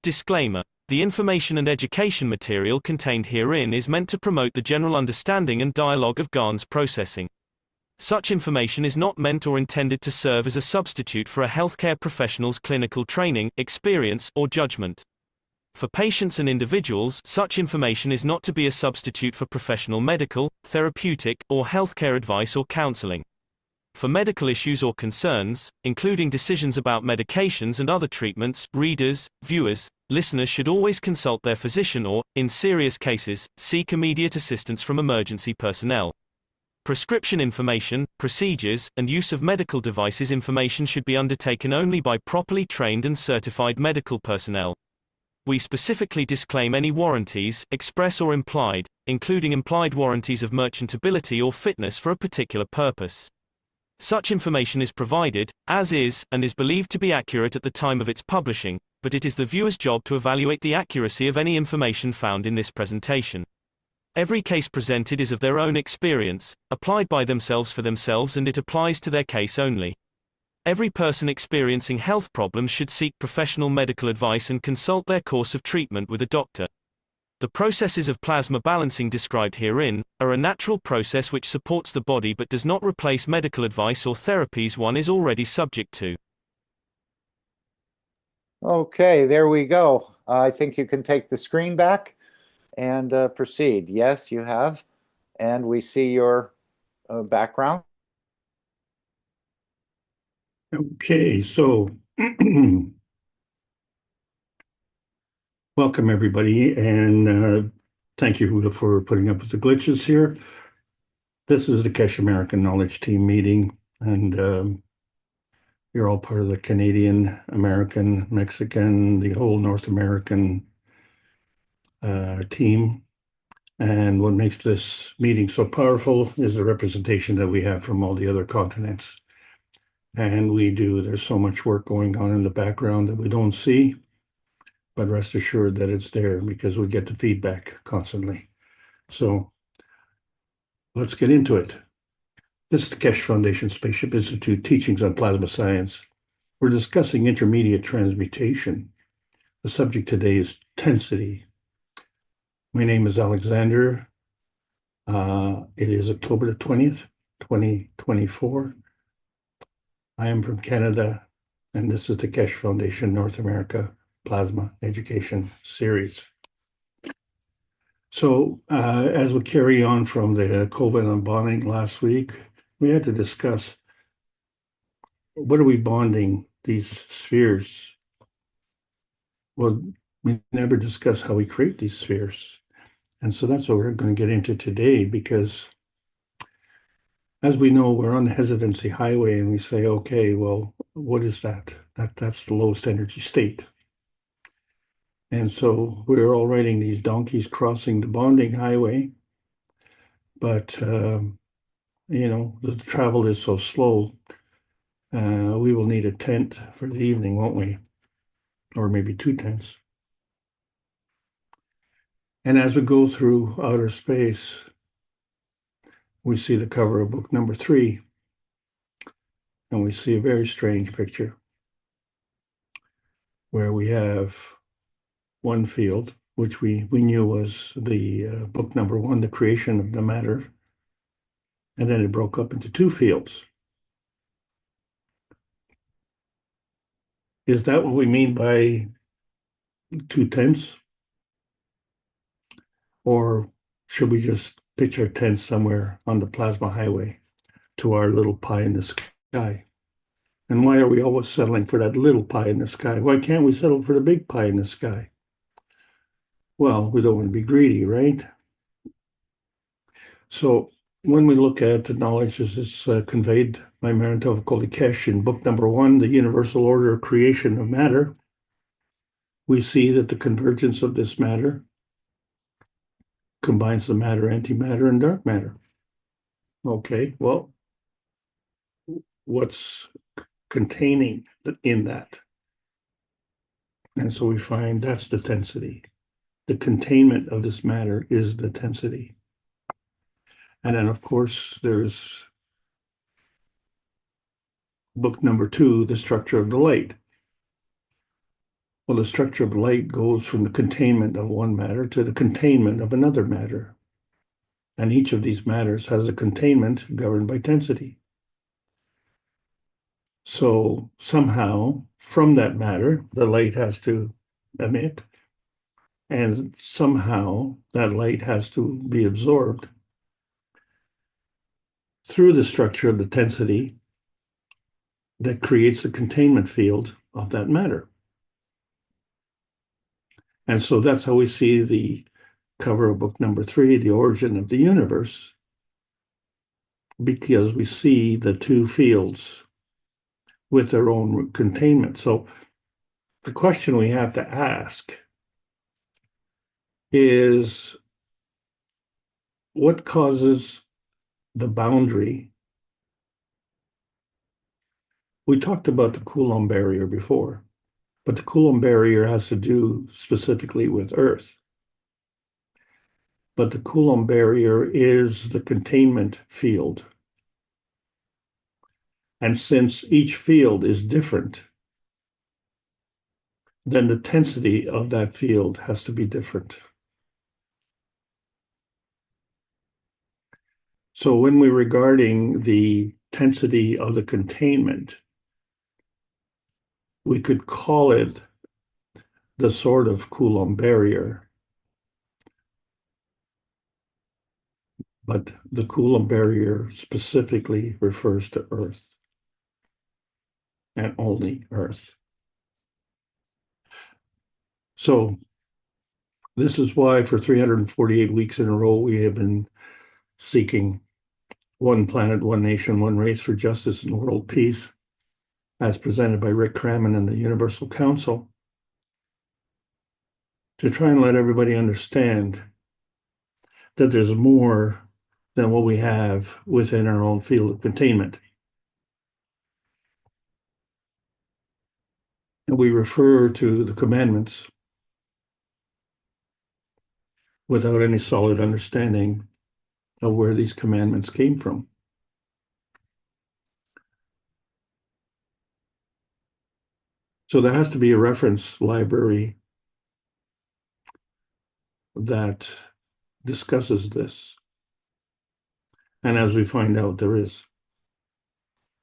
Disclaimer. The information and education material contained herein is meant to promote the general understanding and dialogue of GAN's processing. Such information is not meant or intended to serve as a substitute for a healthcare professional's clinical training, experience, or judgment. For patients and individuals, such information is not to be a substitute for professional medical, therapeutic, or healthcare advice or counseling. For medical issues or concerns, including decisions about medications and other treatments, readers, viewers, listeners should always consult their physician or, in serious cases, seek immediate assistance from emergency personnel. Prescription information, procedures, and use of medical devices information should be undertaken only by properly trained and certified medical personnel. We specifically disclaim any warranties, express or implied, including implied warranties of merchantability or fitness for a particular purpose. Such information is provided, as is, and is believed to be accurate at the time of its publishing, but it is the viewer's job to evaluate the accuracy of any information found in this presentation. Every case presented is of their own experience, applied by themselves for themselves, and it applies to their case only. Every person experiencing health problems should seek professional medical advice and consult their course of treatment with a doctor. The processes of plasma balancing described herein are a natural process which supports the body but does not replace medical advice or therapies one is already subject to. Okay, there we go. I think you can take the screen back and proceed. Yes, you have. And we see your background. Okay, so welcome everybody, and thank you for putting up with the glitches here. This is the Kesh American Knowledge Team meeting, and you're all part of the Canadian, American, Mexican, the whole North American team. And what makes this meeting so powerful is the representation that we have from all the other continents. And there's so much work going on in the background that we don't see, but rest assured that it's there because we get the feedback constantly. So let's get into it. This is the Kesh Foundation Spaceship Institute Teachings on Plasma Science. We're discussing intermediate transmutation. The subject today is Tensity. My name is Alexander. It is October the 20th, 2024. I am from Canada, and this is the Kesh Foundation North America Plasma Education Series. So as we carry on from the COVID unbonding last week, we had to discuss what are we bonding these spheres? Well, we never discuss how we create these spheres. And so that's what we're going to get into today, because as we know, we're on the hesitancy highway and we say, okay, well, what is that? That's the lowest energy state. And so we're all riding these donkeys crossing the bonding highway, but, the travel is so slow. We will need a tent for the evening, won't we? Or maybe 2 tents. And as we go through outer space, we see the cover of book number 3, and we see a very strange picture where we have one field, which we knew was the book number 1, the creation of the matter, and then it broke up into 2 fields. Is that what we mean by 2 tents? Or should we just pitch our tents somewhere on the plasma highway to our little pie in the sky? And why are we always settling for that little pie in the sky? Why can't we settle for the big pie in the sky? Well, we don't want to be greedy, right? So when we look at the knowledge as it's conveyed by Marantov Kolikesh in book number 1, The Universal Order of Creation of Matter, we see that the convergence of this matter combines the matter, antimatter, and dark matter. Okay, well, what's containing in that? And so we find that's the tensity. The containment of this matter is the tensity. And then, of course, there's book number 2, The Structure of the Light. Well, the structure of light goes from the containment of one matter to the containment of another matter. And each of these matters has a containment governed by tensity. So somehow, from that matter, the light has to emit, and somehow that light has to be absorbed through the structure of the tensity that creates the containment field of that matter. And so that's how we see the cover of book number 3, The Origin of the Universe, because we see the two fields with their own containment. So the question we have to ask is, what causes the boundary? We talked about the Coulomb barrier before, but the Coulomb barrier has to do specifically with Earth. But the Coulomb barrier is the containment field. And since each field is different, then the tensity of that field has to be different. So when we're regarding the tensity of the containment, we could call it the sort of Coulomb barrier. But the Coulomb barrier specifically refers to Earth and only Earth. So this is why for 348 weeks in a row, we have been seeking one planet, one nation, one race for justice and world peace, as presented by Rick Crammon and the Universal Council, to try and let everybody understand that there's more than what we have within our own field of containment. And we refer to the commandments without any solid understanding of where these commandments came from. So there has to be a reference library that discusses this. And as we find out, there is.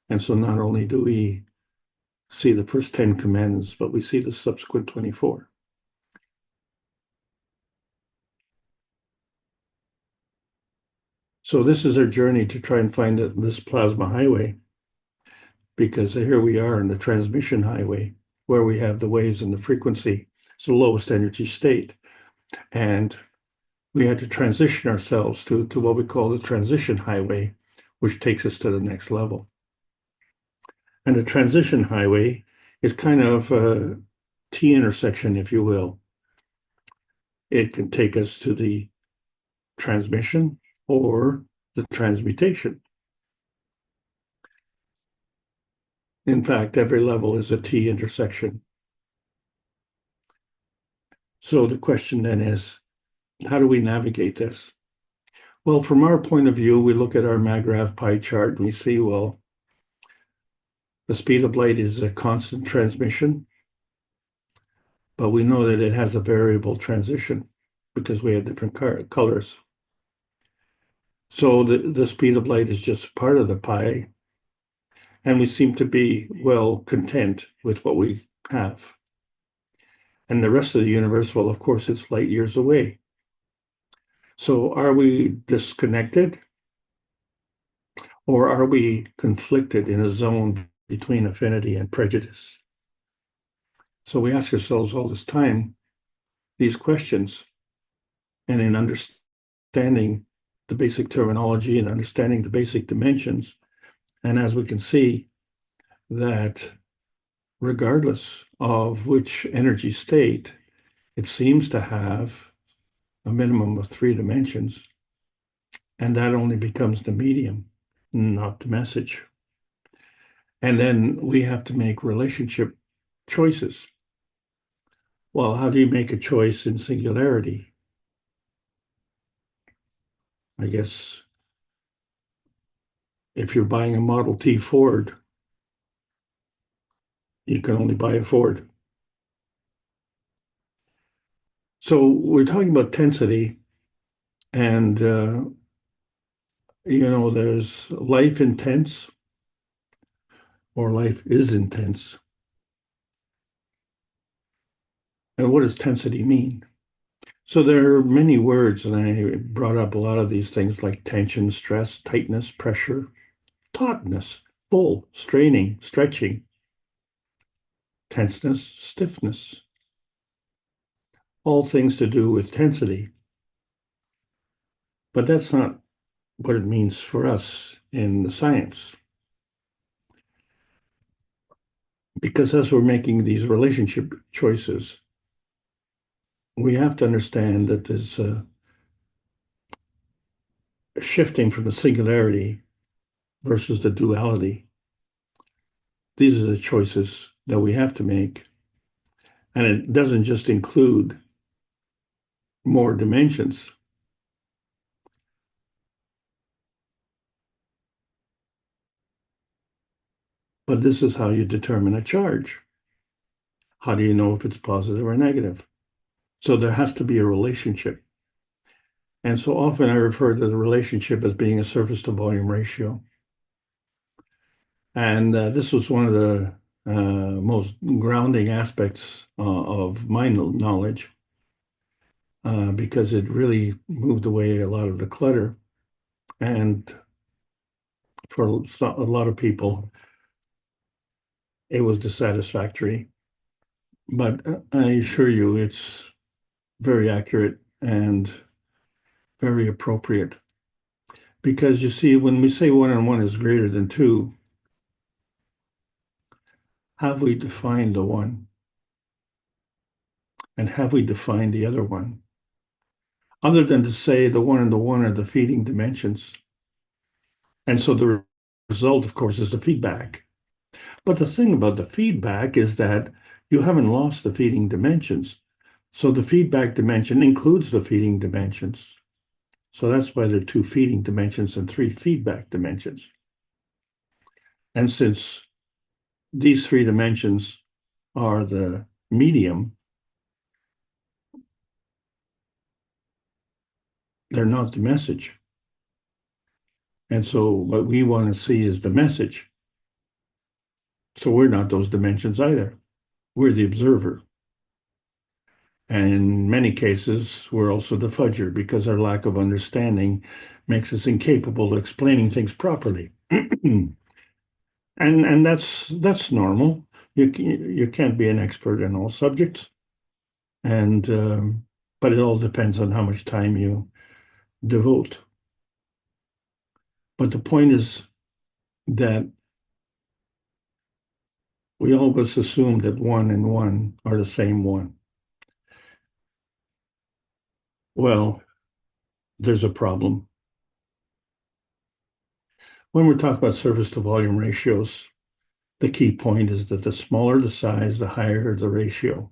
And so not only do we see the first 10 commandments, but we see the subsequent 24. So this is our journey to try and find this plasma highway, because here we are in the transmission highway, where we have the waves and the frequency. It's the lowest energy state. And we had to transition ourselves to what we call the transition highway, which takes us to the next level. And the transition highway is kind of a T intersection, if you will. It can take us to the transmission or the transmutation. In fact, every level is a T intersection. So the question then is, how do we navigate this? Well, from our point of view, we look at our MAGRAPH pie chart and we see, well, the speed of light is a constant transmission, but we know that it has a variable transition because we have different colors. So the speed of light is just part of the pie, and we seem to be well content with what we have. And the rest of the universe, well, of course, it's light years away. So are we disconnected, or are we conflicted in a zone between affinity and prejudice? So we ask ourselves all this time these questions, and in understanding the basic terminology and understanding the basic dimensions, and as we can see that regardless of which energy state, it seems to have a minimum of 3 dimensions, and that only becomes the medium, not the message. And then we have to make relationship choices. Well, how do you make a choice in singularity? I guess if you're buying a Model T Ford, you can only buy a Ford. So we're talking about tensity, and there's life intense or life is intense. And what does tensity mean? So there are many words, and I brought up a lot of these things like tension, stress, tightness, pressure, tautness, pull, straining, stretching, tenseness, stiffness, all things to do with tensity. But that's not what it means for us in the science. Because as we're making these relationship choices, we have to understand that there's a shifting from the singularity versus the duality. These are the choices that we have to make. And it doesn't just include more dimensions. But this is how you determine a charge. How do you know if it's positive or negative? So there has to be a relationship. And so often I refer to the relationship as being a surface to volume ratio. And this was one of the most grounding aspects of my knowledge because it really moved away a lot of the clutter. And for a lot of people, it was dissatisfactory. But I assure you, it's very accurate and very appropriate. Because you see, when we say 1 and 1 is greater than 2, have we defined the one? And have we defined the other one? Other than to say the 1 and the 1 are the feeding dimensions. And so the result, of course, is the feedback. But the thing about the feedback is that you haven't lost the feeding dimensions. So the feedback dimension includes the feeding dimensions. So that's why there are 2 feeding dimensions and 3 feedback dimensions. And since these 3 dimensions are the medium, they're not the message. And so what we want to see is the message. So we're not those dimensions either. We're the observer. And in many cases, we're also the fudger because our lack of understanding makes us incapable of explaining things properly. and that's normal. You can't be an expert in all subjects. And but it all depends on how much time you devote. But the point is that we always assume that 1 and 1 are the same one. Well, there's a problem. When we're talking about surface to volume ratios, the key point is that the smaller the size, the higher the ratio.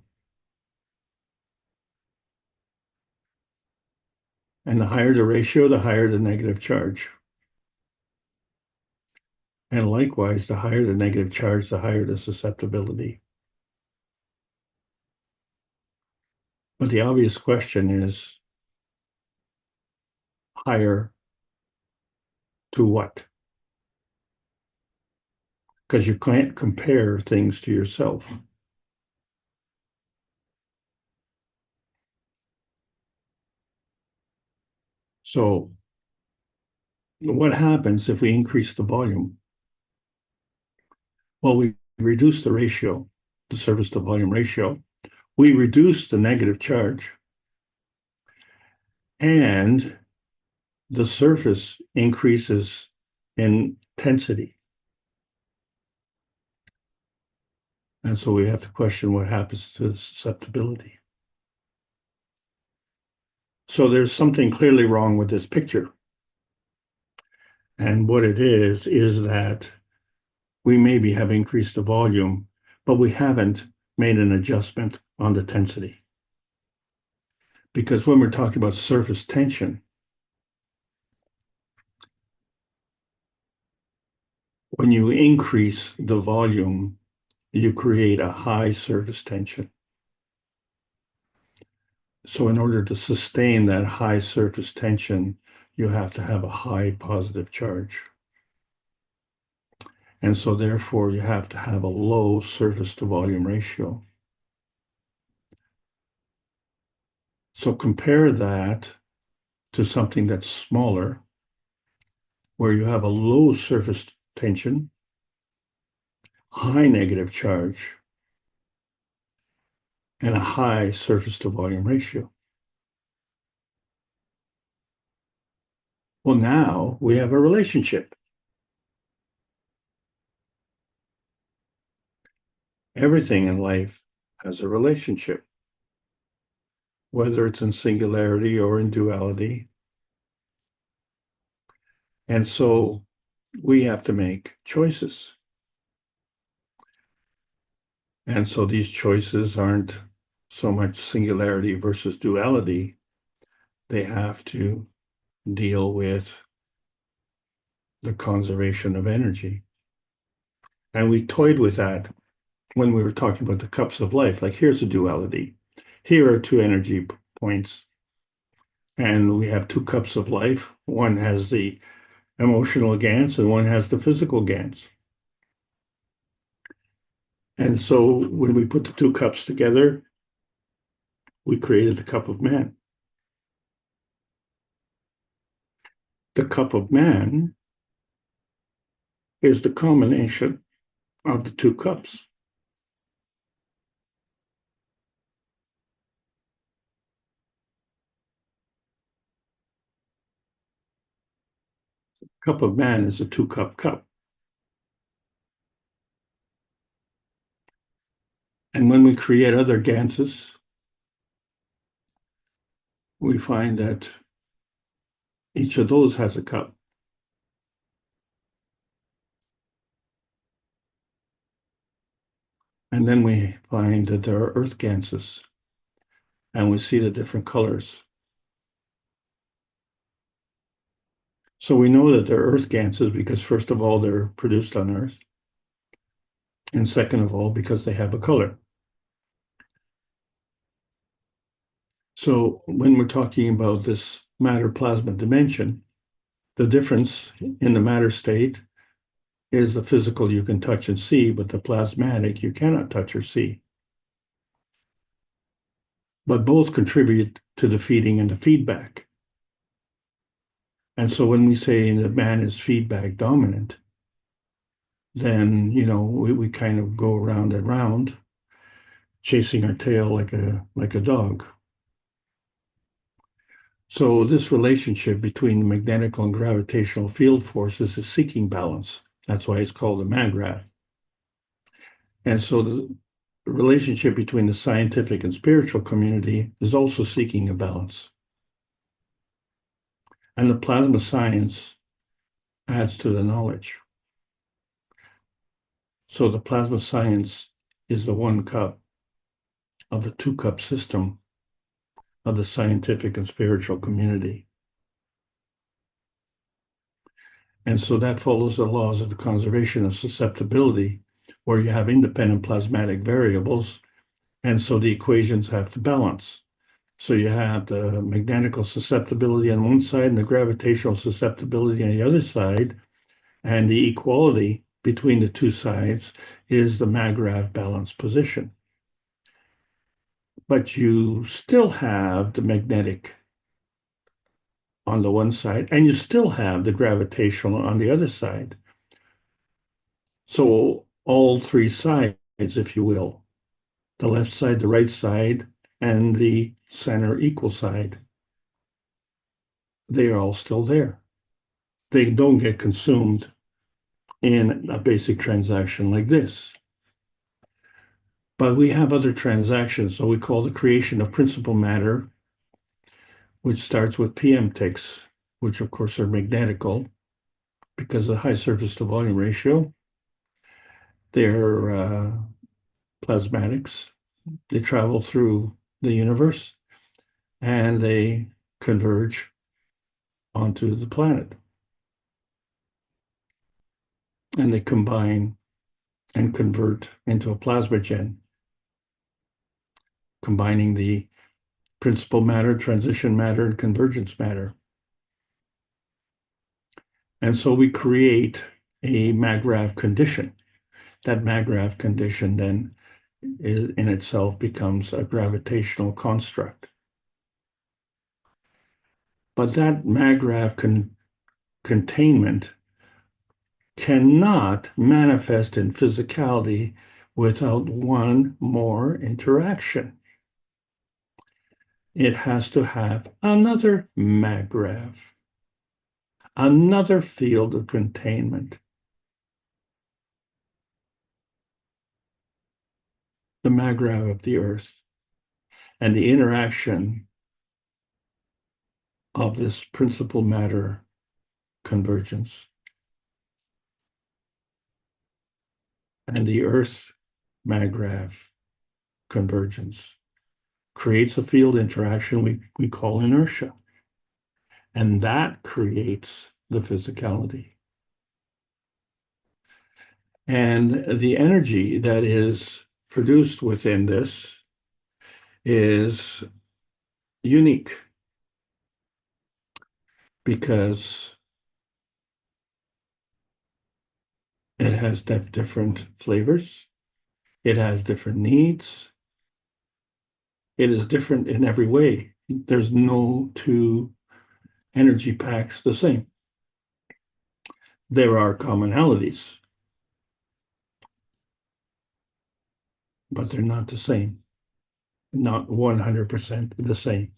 And the higher the ratio, the higher the negative charge. And likewise, the higher the negative charge, the higher the susceptibility. But the obvious question is, higher to what? Because you can't compare things to yourself. So what happens if we increase the volume? Well, we reduce the ratio, the surface to volume ratio. We reduce the negative charge. And the surface increases in tensity. And so we have to question what happens to susceptibility. So there's something clearly wrong with this picture. And what it is that we maybe have increased the volume, but we haven't made an adjustment on the tensity. Because when we're talking about surface tension, when you increase the volume, you create a high surface tension. So in order to sustain that high surface tension, you have to have a high positive charge. And so therefore you have to have a low surface to volume ratio. So compare that to something that's smaller, where you have a low surface tension, high negative charge, and a high surface to volume ratio. Well, now we have a relationship. Everything in life has a relationship, whether it's in singularity or in duality. And so we have to make choices. And so these choices aren't so much singularity versus duality. They have to deal with the conservation of energy. And we toyed with that when we were talking about the cups of life. Like, here's a duality. Here are two energy points. And we have two cups of life. One has the emotional GANs and one has the physical GANs. And so when we put the two cups together, we created the cup of man. The cup of man is the combination of the two cups. Cup of man is a two-cup cup. And when we create other ganses, we find that each of those has a cup. And then we find that there are earth ganses, and we see the different colors. So we know that they're earth ganses because, first of all, they're produced on Earth. And second of all, because they have a color. So when we're talking about this matter plasma dimension, the difference in the matter state is the physical you can touch and see, but the plasmatic you cannot touch or see. But both contribute to the feeding and the feedback. And so when we say that man is feedback dominant, then, we kind of go round and round, chasing our tail like a dog. So this relationship between the magnetic and gravitational field forces is seeking balance. That's why it's called a maggrav. And so the relationship between the scientific and spiritual community is also seeking a balance. And the plasma science adds to the knowledge. So the plasma science is the one cup of the two-cup system of the scientific and spiritual community. And so that follows the laws of the conservation of susceptibility, where you have independent plasmatic variables, and so the equations have to balance. So you have the magnetical susceptibility on one side and the gravitational susceptibility on the other side, and the equality between the two sides is the maggrav balance position. But you still have the magnetic on the one side, and you still have the gravitational on the other side. So all three sides, if you will, the left side, the right side, and the center equal side, they are all still there. They don't get consumed in a basic transaction like this. But we have other transactions, so we call the creation of principal matter, which starts with PM ticks, which of course are magnetical because of the high surface to volume ratio. They're plasmatics. They travel through the universe and they converge onto the planet. And they combine and convert into a plasmagen, combining the principal matter, transition matter, and convergence matter. And so we create a MAGRAV condition. That MAGRAV condition then is in itself becomes a gravitational construct. But that MAGRAV containment cannot manifest in physicality without one more interaction. It has to have another MAGRAV, another field of containment. The MAGRAV of the Earth and the interaction of this principal matter convergence. And the Earth MAGRAV convergence creates a field interaction we call inertia. And that creates the physicality. And the energy that is produced within this is unique because it has different flavors. It has different needs. It is different in every way. There's no two energy packs the same. There are commonalities, but they're not the same, not 100% the same.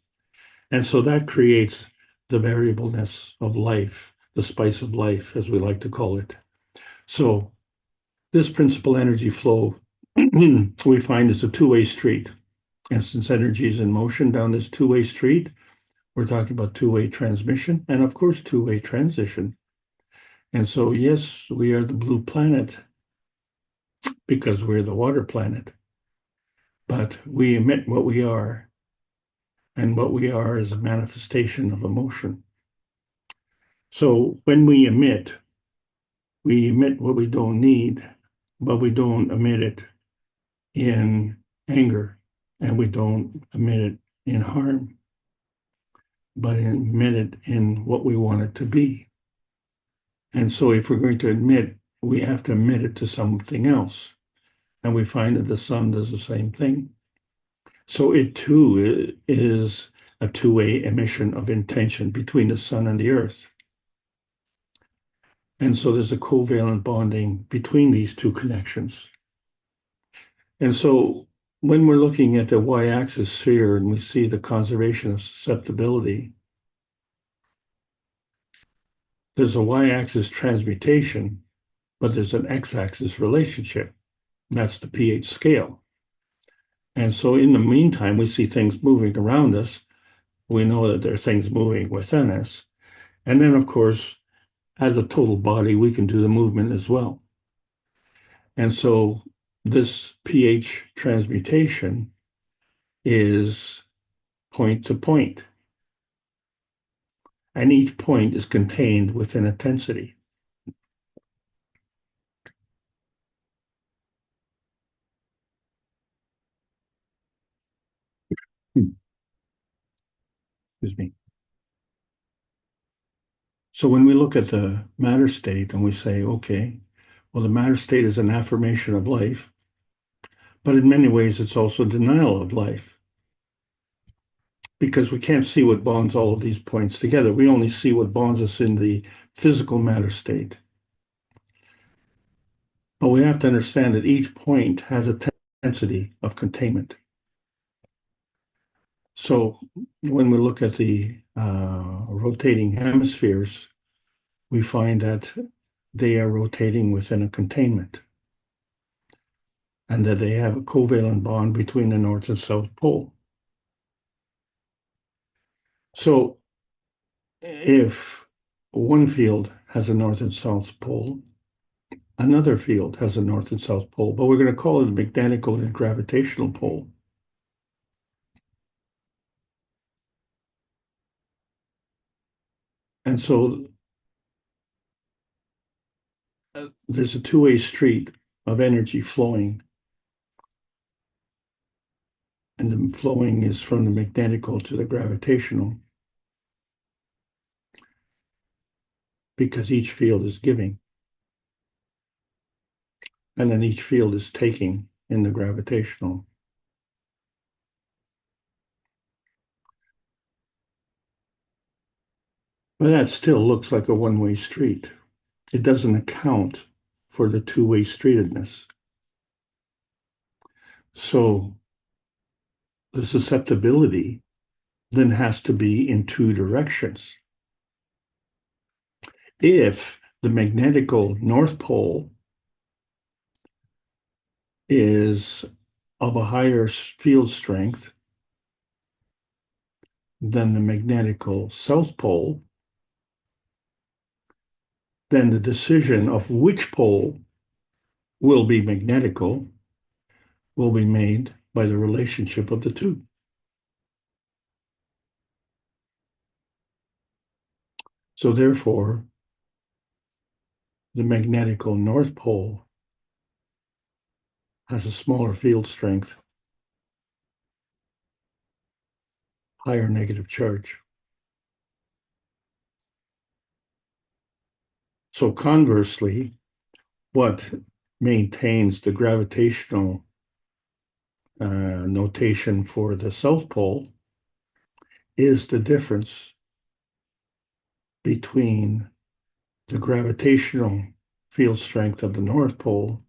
And so that creates the variableness of life, the spice of life, as we like to call it. So this principal energy flow, we find is a two-way street. And since energy is in motion down this two-way street, we're talking about two-way transmission and, of course, two-way transition. And so, yes, we are the blue planet because we're the water planet. But we emit what we are, and what we are is a manifestation of emotion. So when we emit what we don't need, but we don't emit it in anger, and we don't emit it in harm, but emit it in what we want it to be. And so if we're going to emit, we have to emit it to something else. And we find that the sun does the same thing. So it too is a two-way emission of intention between the sun and the earth. And so there's a covalent bonding between these two connections. And so when we're looking at the y-axis sphere and we see the conservation of susceptibility, there's a y-axis transmutation, but there's an x-axis relationship. That's the pH scale. And so in the meantime, we see things moving around us. We know that there are things moving within us. And then, of course, as a total body, we can do the movement as well. And so this pH transmutation is point to point. And each point is contained within a tensity. Excuse me. So when we look at the matter state and we say, okay, well, the matter state is an affirmation of life, but in many ways it's also denial of life because we can't see what bonds all of these points together. We only see what bonds us in the physical matter state. But we have to understand that each point has a density of containment. So when we look at the rotating hemispheres, we find that they are rotating within a containment and that they have a covalent bond between the North and South Pole. So if one field has a North and South Pole, another field has a North and South Pole, but we're going to call it a magnetical and gravitational pole. And so there's a two-way street of energy flowing. and the flowing is from the magnetical to the gravitational, because each field is giving, and then each field is taking in the gravitational. But that still looks like a one-way street. It doesn't account for the two-way streetedness. So the susceptibility then has to be in two directions. If the magnetical North Pole is of a higher field strength than the magnetical South Pole, then the decision of which pole will be magnetical will be made by the relationship of the two. So therefore, the magnetical North Pole has a smaller field strength, higher negative charge. So conversely, what maintains the gravitational notation for the South Pole is the difference between the gravitational field strength of the North Pole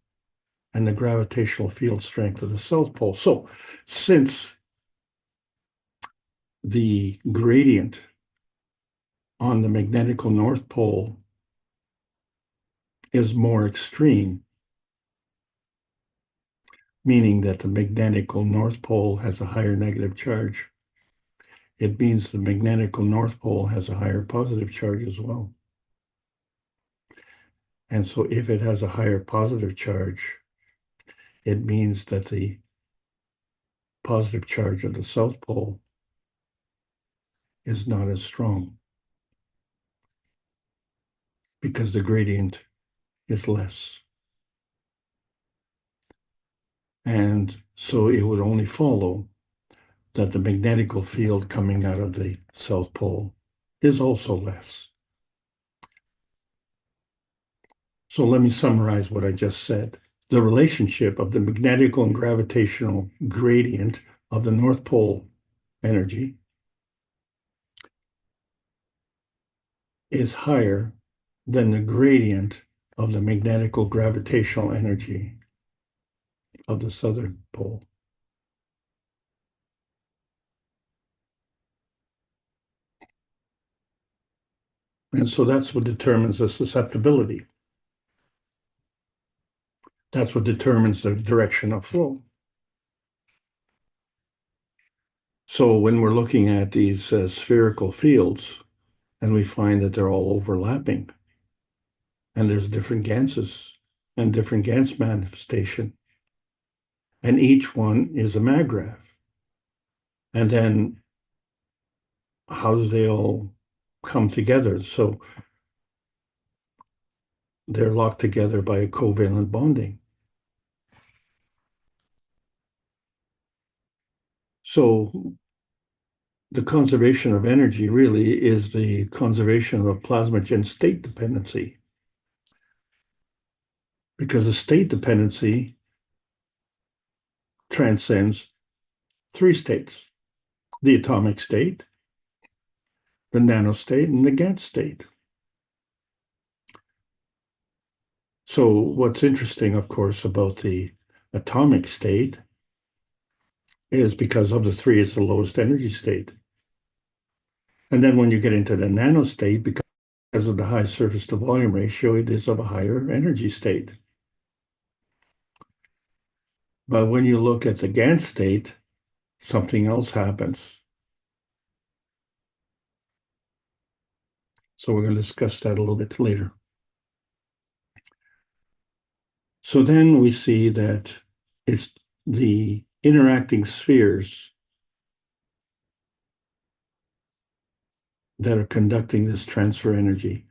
and the gravitational field strength of the South Pole. So since the gradient on the magnetical North Pole is more extreme, meaning that the magnetical North Pole has a higher negative charge, it means the magnetical North Pole has a higher positive charge as well. And so if it has a higher positive charge, it means that the positive charge of the South Pole is not as strong because the gradient is less. And so it would only follow that the magnetical field coming out of the South Pole is also less. So let me summarize what I just said. The relationship of the magnetical and gravitational gradient of the North Pole energy is higher than the gradient of the magnetical gravitational energy of the Southern Pole. And so that's what determines the susceptibility. That's what determines the direction of flow. So when we're looking at these spherical fields, and we find that they're all overlapping, and there's different ganses and different Gans manifestation, and each one is a maggrav. And then how do they all come together? So they're locked together by a covalent bonding. So the conservation of energy really is the conservation of a plasmagen state dependency, because the state dependency transcends three states: the atomic state, the nanostate, and the Gans state. So what's interesting, of course, about the atomic state is because of the three, it's the lowest energy state. And then when you get into the nanostate, because of the high surface to volume ratio, it is of a higher energy state. But when you look at the Gans state, something else happens. So we're going to discuss that a little bit later. So then we see that it's the interacting spheres that are conducting this transfer energy.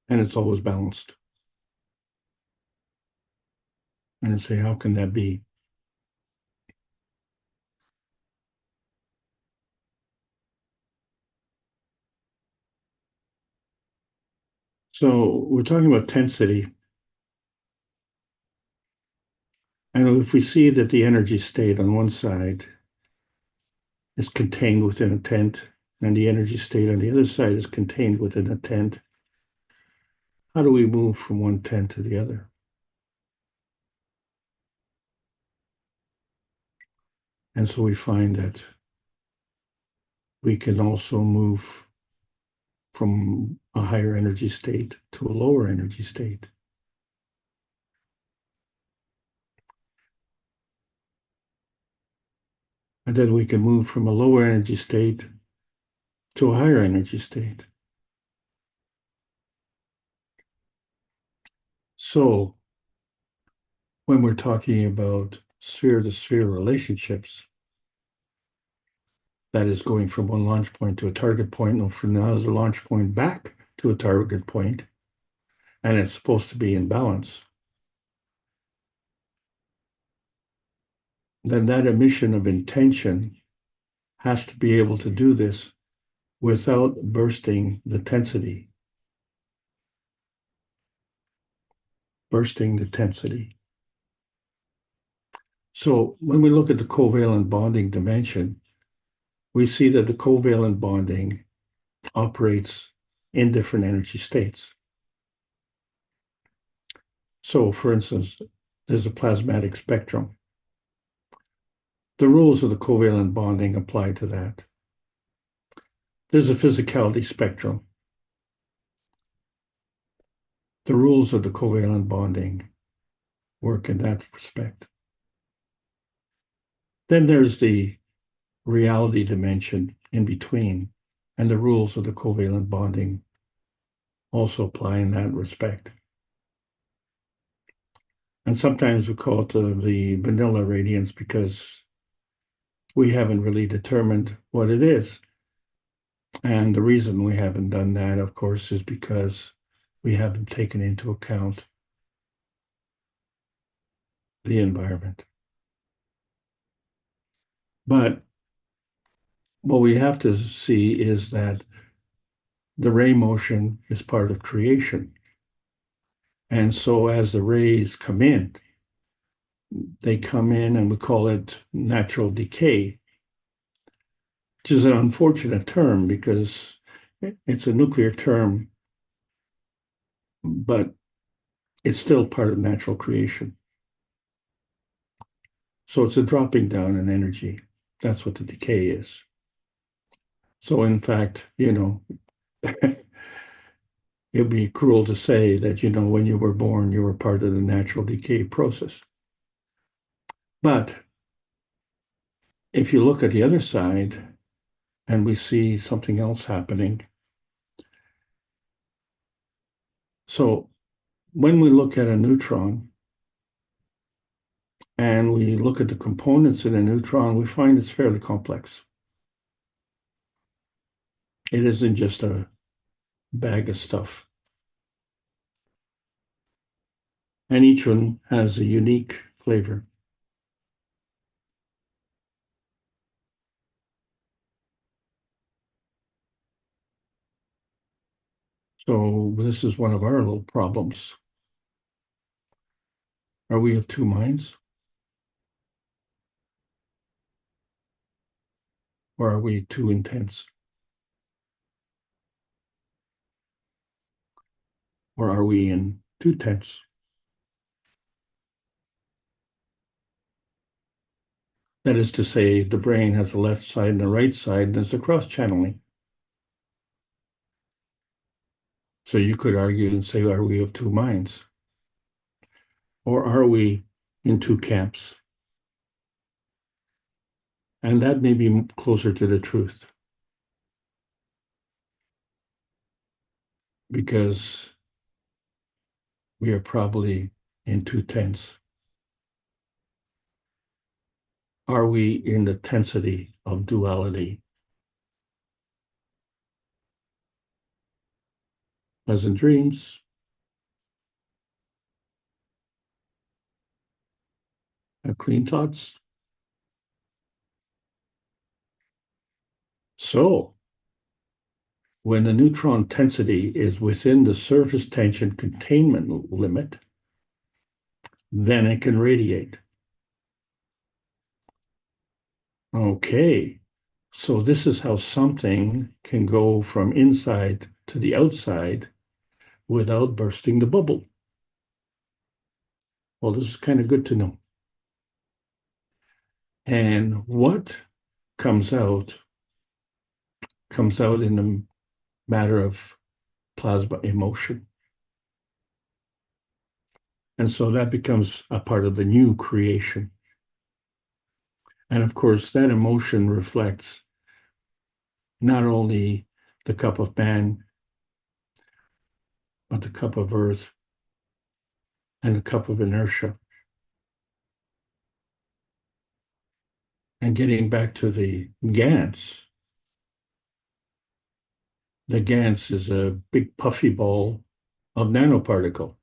and it's always balanced. And I say, how can that be? So we're talking about tensity. And if we see that the energy state on one side is contained within a tent, and the energy state on the other side is contained within a tent, how do we move from one tent to the other? And so we find that we can also move from a higher energy state to a lower energy state. And then we can move from a lower energy state to a higher energy state. So when we're talking about sphere-to-sphere relationships, that is going from one launch point to a target point, and from another launch point back to a target point, and it's supposed to be in balance, then that emission of intention has to be able to do this without bursting the tensity. Bursting the tensity. So when we look at the covalent bonding dimension, we see that the covalent bonding operates in different energy states. So, for instance, there's a plasmatic spectrum. The rules of the covalent bonding apply to that. There's a physicality spectrum. The rules of the covalent bonding work in that respect. Then there's the reality dimension in between, and the rules of the covalent bonding also apply in that respect. And sometimes we call it the vanilla radiance because we haven't really determined what it is. And the reason we haven't done that, of course, is because we haven't taken into account the environment. But what we have to see is that the ray motion is part of creation. And so as the rays come in, they come in and we call it natural decay, which is an unfortunate term because it's a nuclear term, but it's still part of natural creation. So it's a dropping down in energy. That's what the decay is. So in fact, it'd be cruel to say that, when you were born, you were part of the natural decay process. But if you look at the other side and we see something else happening. So when we look at a neutron and we look at the components in a neutron, we find it's fairly complex. It isn't just a bag of stuff. And each one has a unique flavor. So this is one of our little problems. Are we of two minds? Or are we too intense? Or are we in too tense? That is to say, the brain has a left side and a right side, and there's a cross-channeling. So you could argue and say, are we of two minds? Or are we in two camps? And that may be closer to the truth. Because we are probably in too tense. Are we in the tensity of duality? Pleasant dreams. Have clean thoughts. So, when the neutron tensity is within the surface tension containment limit, then it can radiate. Okay, so this is how something can go from inside to the outside without bursting the bubble. Well, this is kind of good to know. And what comes out in the matter of plasma emotion. And so that becomes a part of the new creation. And of course, that emotion reflects not only the cup of man, but the cup of earth and the cup of inertia. And getting back to the GANs, the GANs is a big puffy ball of nanoparticle.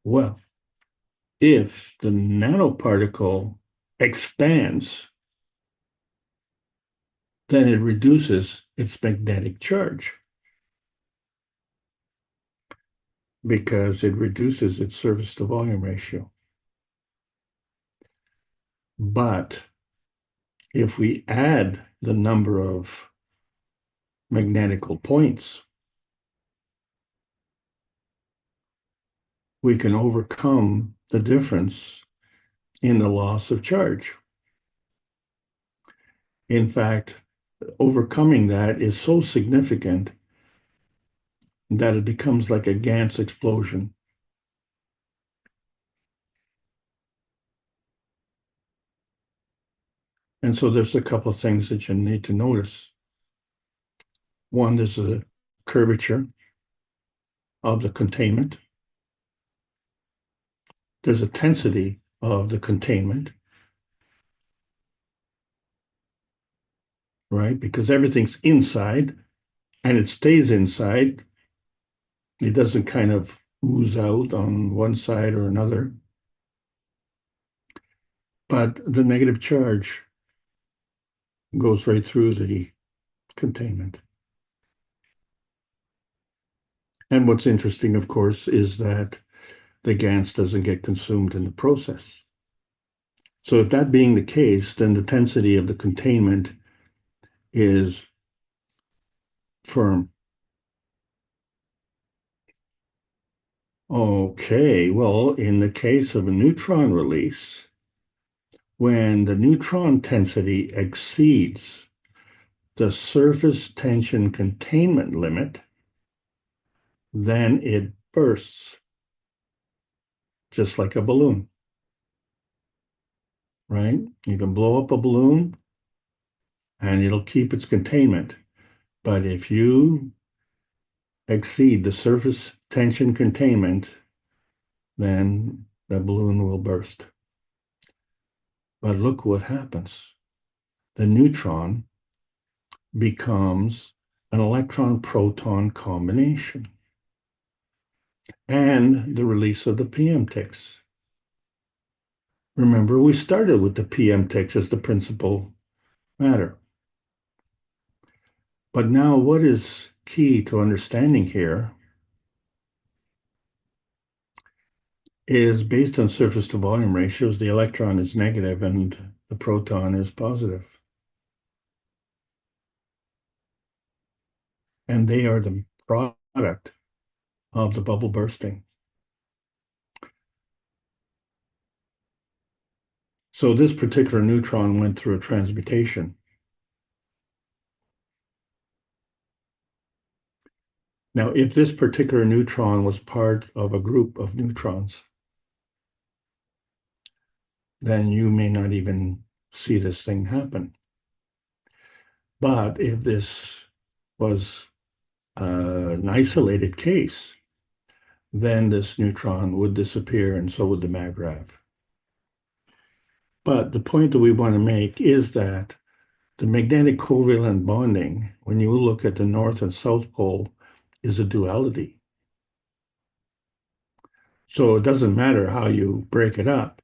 Well, if the nanoparticle expands, then it reduces its magnetic charge because it reduces its surface to volume ratio. But if we add the number of magnetical points, we can overcome the difference in the loss of charge. In fact, overcoming that is so significant that it becomes like a Gans explosion. And so there's a couple of things that you need to notice. One, there's a curvature of the containment. There's a tensity of the containment, right? Because everything's inside and it stays inside. It doesn't kind of ooze out on one side or another. But the negative charge goes right through the containment. And what's interesting, of course, is that the GANS doesn't get consumed in the process. So if that being the case, then the tensity of the containment is firm. Okay, well, in the case of a neutron release, when the neutron tensity exceeds the surface tension containment limit, then it bursts, just like a balloon, right? You can blow up a balloon and it'll keep its containment. But if you exceed the surface tension containment, then the balloon will burst. But look what happens. The neutron becomes an electron-proton combination and the release of the PM ticks. Remember, we started with the PM ticks as the principal matter. But now what is key to understanding here is based on surface to volume ratios, the electron is negative and the proton is positive. And they are the product of the bubble bursting. So this particular neutron went through a transmutation. Now, if this particular neutron was part of a group of neutrons, then you may not even see this thing happen. But if this was an isolated case, then this neutron would disappear and so would the mag-rav. But the point that we want to make is that the magnetic covalent bonding, when you look at the north and south pole, is a duality. So it doesn't matter how you break it up.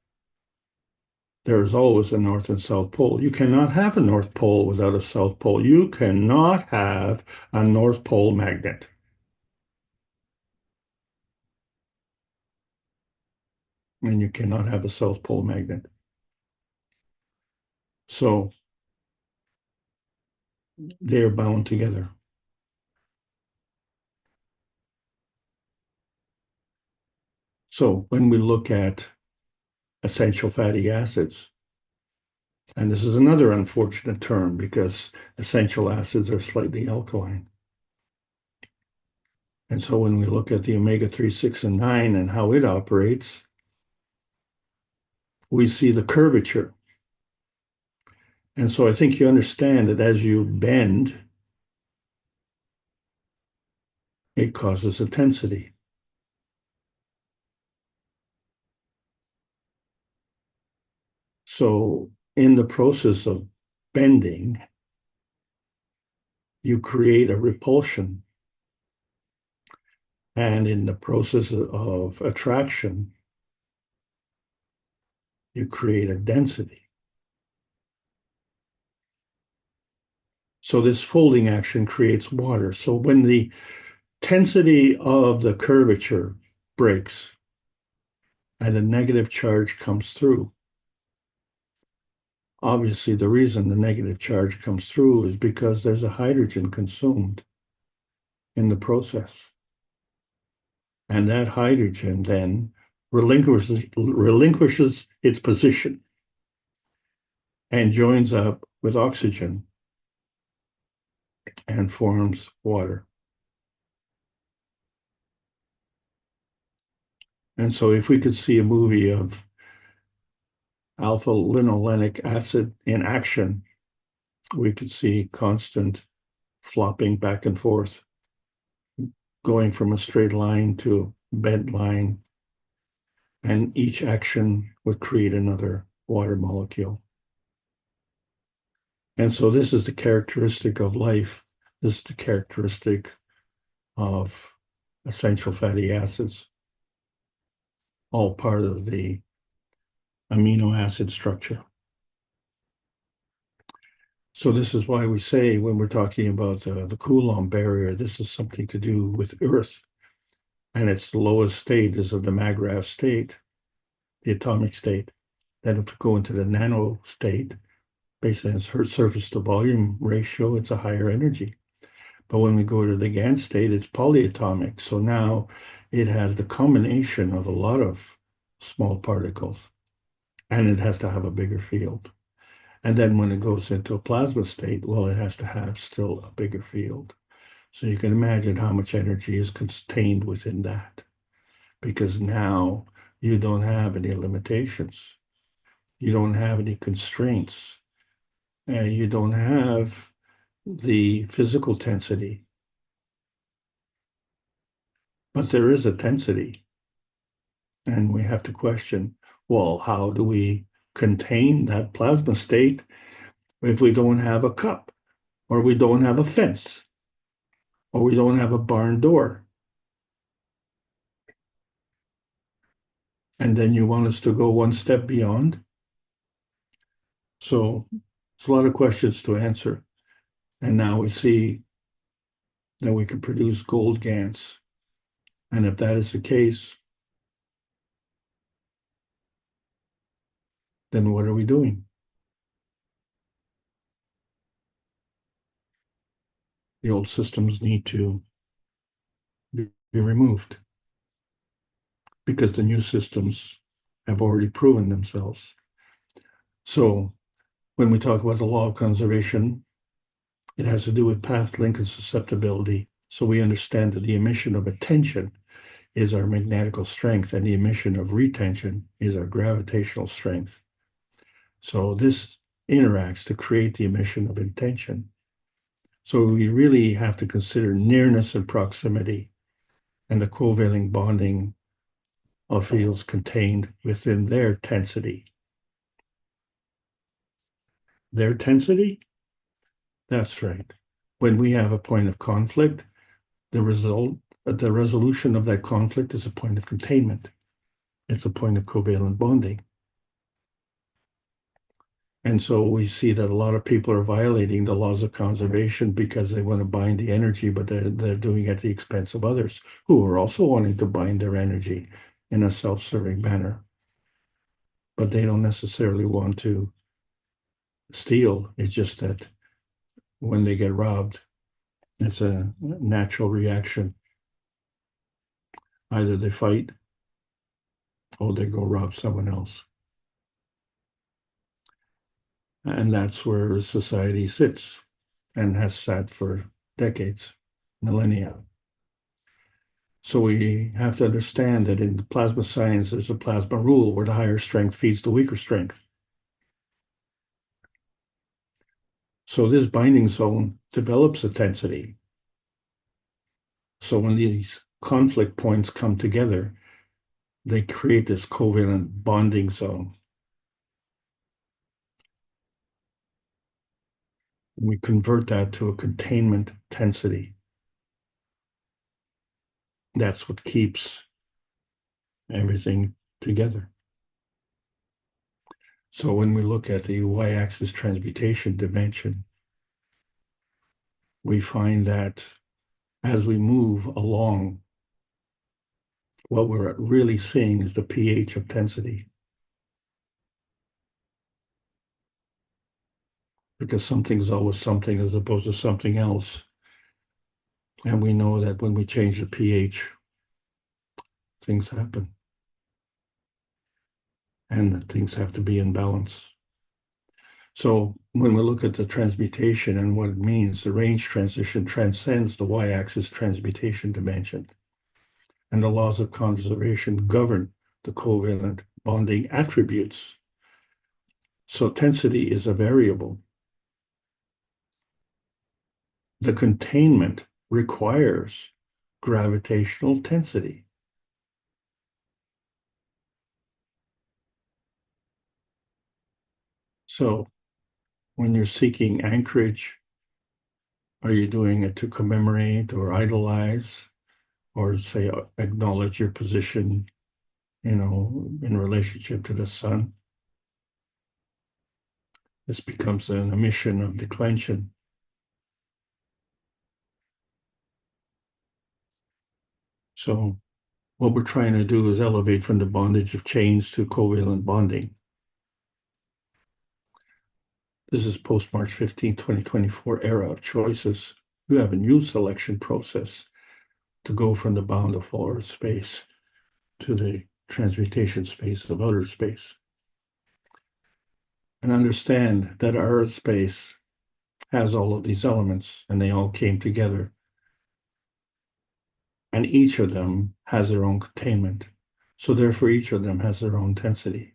There is always a north and south pole. You cannot have a north pole without a south pole. You cannot have a north pole magnet. And you cannot have a south pole magnet. So they're bound together. So when we look at essential fatty acids, and this is another unfortunate term because essential acids are slightly alkaline. And so when we look at the omega-3, 6, and 9 and how it operates, we see the curvature. And so I think you understand that as you bend, it causes a tensity. So in the process of bending, you create a repulsion. And in the process of attraction, you create a density. So this folding action creates water. So when the tensity of the curvature breaks and a negative charge comes through, obviously the reason the negative charge comes through is because there's a hydrogen consumed in the process. And that hydrogen then relinquishes its position and joins up with oxygen and forms water. And so if we could see a movie of alpha linolenic acid in action, we could see constant flopping back and forth, going from a straight line to a bent line, and each action would create another water molecule. And so this is the characteristic of life. This is the characteristic of essential fatty acids, all part of the amino acid structure. So this is why we say when we're talking about the Coulomb barrier, this is something to do with Earth. And its lowest state is of the Magrath state, the atomic state. Then if we go into the nano state, based on its surface to volume ratio, it's a higher energy. But when we go to the GAN state, it's polyatomic. So now it has the combination of a lot of small particles, and it has to have a bigger field. And then when it goes into a plasma state, well, it has to have still a bigger field. So you can imagine how much energy is contained within that, because now you don't have any limitations. You don't have any constraints. And you don't have the physical tensity. But there is a tensity. And we have to question, well, how do we contain that plasma state if we don't have a cup, or we don't have a fence, or we don't have a barn door? And then you want us to go one step beyond. So it's a lot of questions to answer. And now we see that we can produce gold GANs. And if that is the case, then what are we doing? The old systems need to be removed because the new systems have already proven themselves. So when we talk about the law of conservation, it has to do with path linkage susceptibility. So we understand that the emission of attention is our magnetical strength, and the emission of retention is our gravitational strength. So this interacts to create the emission of intention. So we really have to consider nearness and proximity and the covalent bonding of fields contained within their tensity. Their tensity? That's right. When we have a point of conflict, the resolution of that conflict is a point of containment. It's a point of covalent bonding. And so we see that a lot of people are violating the laws of conservation because they want to bind the energy, but they're doing it at the expense of others who are also wanting to bind their energy in a self-serving manner. But they don't necessarily want to steal. It's just that when they get robbed, it's a natural reaction. Either they fight or they go rob someone else. And that's where society sits and has sat for decades, millennia. So we have to understand that in plasma science, there's a plasma rule where the higher strength feeds the weaker strength. So this binding zone develops a tensity. So when these conflict points come together, they create this covalent bonding zone. We convert that to a containment tensity. That's what keeps everything together. So when we look at the y-axis transmutation dimension, we find that as we move along, what we're really seeing is the pH of tensity. Because something's always something as opposed to something else. And we know that when we change the pH, things happen. And that things have to be in balance. So when we look at the transmutation and what it means, the range transition transcends the y-axis transmutation dimension. And the laws of conservation govern the covalent bonding attributes. So tensity is a variable. The containment requires gravitational tensity. So when you're seeking anchorage, are you doing it to commemorate or idolize or say acknowledge your position, in relationship to the sun? This becomes an emission of declension. So what we're trying to do is elevate from the bondage of chains to covalent bonding. This is post-March 15, 2024 era of choices. You have a new selection process to go from the bound of outer space to the transmutation space of outer space. And understand that our space has all of these elements and they all came together. And each of them has their own containment. So therefore each of them has their own tensity.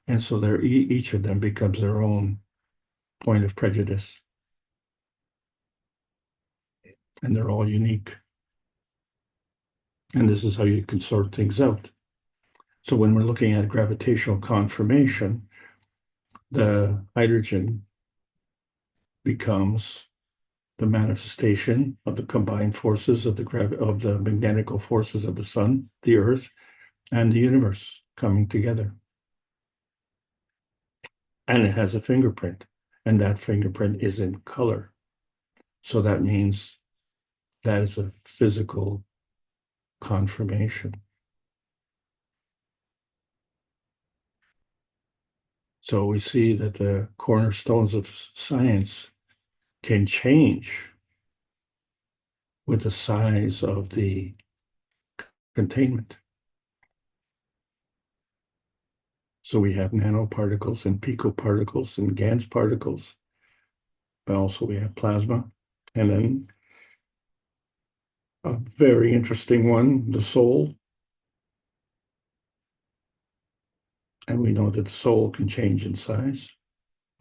And so each of them becomes their own point of prejudice. And they're all unique. And this is how you can sort things out. So when we're looking at gravitational conformation, the hydrogen becomes the manifestation of the combined forces of the magnetical forces of the sun, the earth, and the universe coming together. And it has a fingerprint, and that fingerprint is in color. So that means that is a physical conformation. So we see that the cornerstones of science can change with the size of the containment. So we have nanoparticles and picoparticles and GANs particles, but also we have plasma. And then a very interesting one, the soul. And we know that the soul can change in size.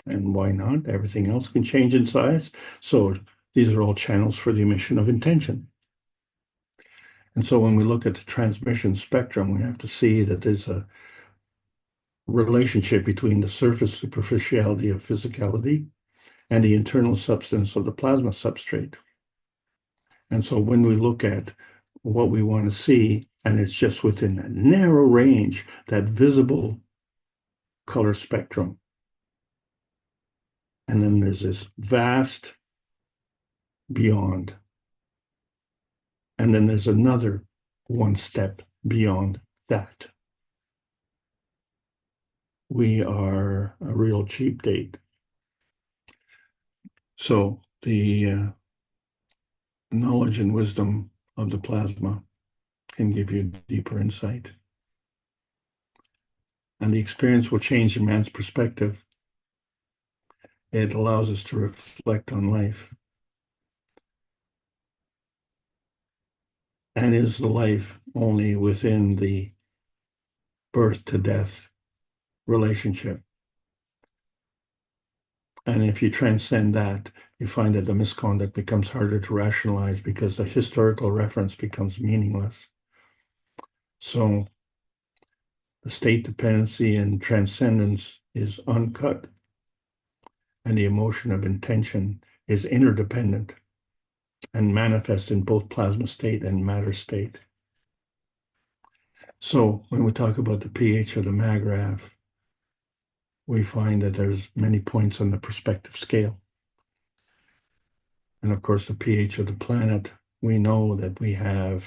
And why not? Everything else can change in size. So these are all channels for the emission of intention. And so when we look at the transmission spectrum, we have to see that there's a relationship between the surface superficiality of physicality and the internal substance of the plasma substrate. And so when we look at what we want to see, and it's just within a narrow range, that visible color spectrum. And then there's this vast beyond. And then there's another one step beyond that. We are a real cheap date. So the knowledge and wisdom of the plasma can give you deeper insight. And the experience will change a man's perspective. It allows us to reflect on life. And is the life only within the birth to death relationship? And if you transcend that, you find that the misconduct becomes harder to rationalize because the historical reference becomes meaningless. So the state dependency and transcendence is uncut, and the emotion of intention is interdependent and manifests in both plasma state and matter state. So when we talk about the pH of the magraph, we find that there's many points on the perspective scale. And of course, the pH of the planet, we know that we have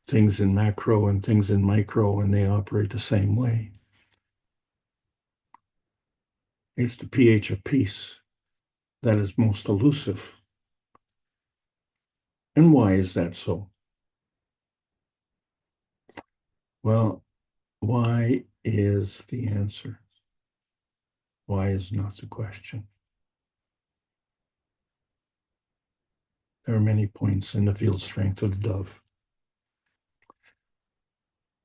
things in macro and things in micro, and they operate the same way. It's the pH of peace that is most elusive. And why is that so? Well, why is the answer? Why is not the question? There are many points in the field strength of the dove.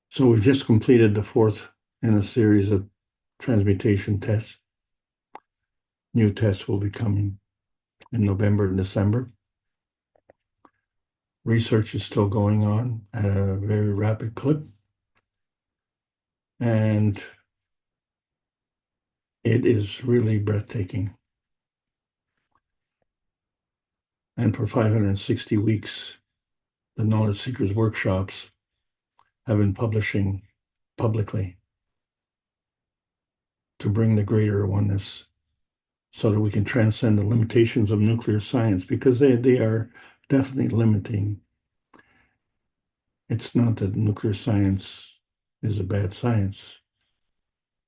So we've just completed the fourth in a series of transmutation tests. New tests will be coming in November and December. Research is still going on at a very rapid clip. And it is really breathtaking. And for 560 weeks, the Knowledge Seekers workshops have been publishing publicly to bring the greater oneness so that we can transcend the limitations of nuclear science, because they are definitely limiting. It's not that nuclear science is a bad science.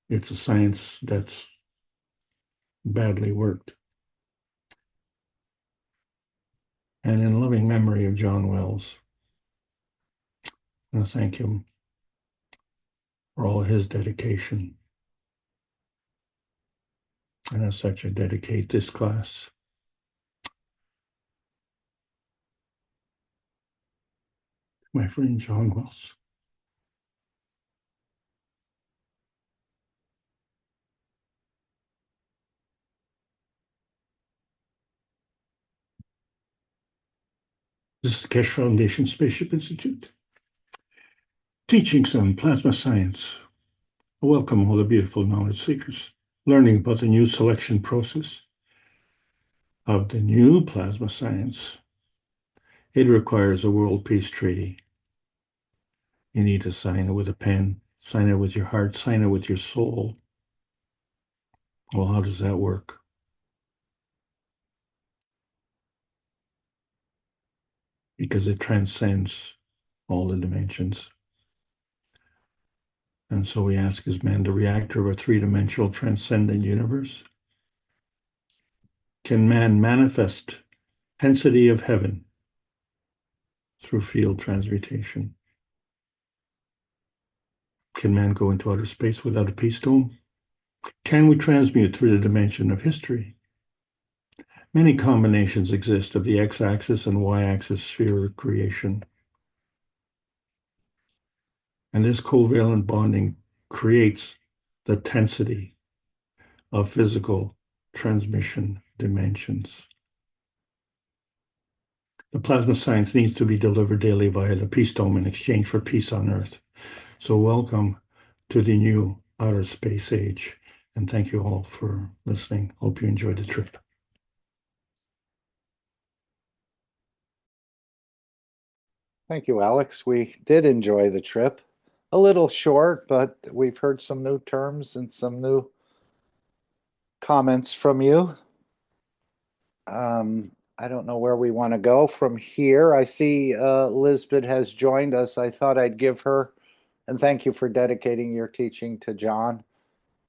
It's a science that's badly worked. And in loving memory of John Wells, I want to thank him for all his dedication. And as such, I dedicate this class to my friend John Wells. This is the Keshe Foundation Spaceship Institute. Teachings on plasma science. Welcome all the beautiful knowledge seekers. Learning about the new selection process of the new plasma science. It requires a world peace treaty. You need to sign it with a pen, sign it with your heart, sign it with your soul. Well, how does that work? Because it transcends all the dimensions. And so we ask, is man the reactor of a three-dimensional transcendent universe? Can man manifest tensity of heaven through field transmutation? Can man go into outer space without a peace dome? Can we transmute through the dimension of history? Many combinations exist of the x-axis and y-axis sphere creation. And this covalent bonding creates the tensity of physical transmission dimensions. The plasma science needs to be delivered daily via the peace dome in exchange for peace on Earth. So welcome to the new outer space age. And thank you all for listening. Hope you enjoyed the trip. Thank you, Alex. We did enjoy the trip. A little short, but we've heard some new terms and some new comments from you. I don't know where we want to go from here. I see Lisbeth has joined us. I thought I'd give her, and thank you for dedicating your teaching to John.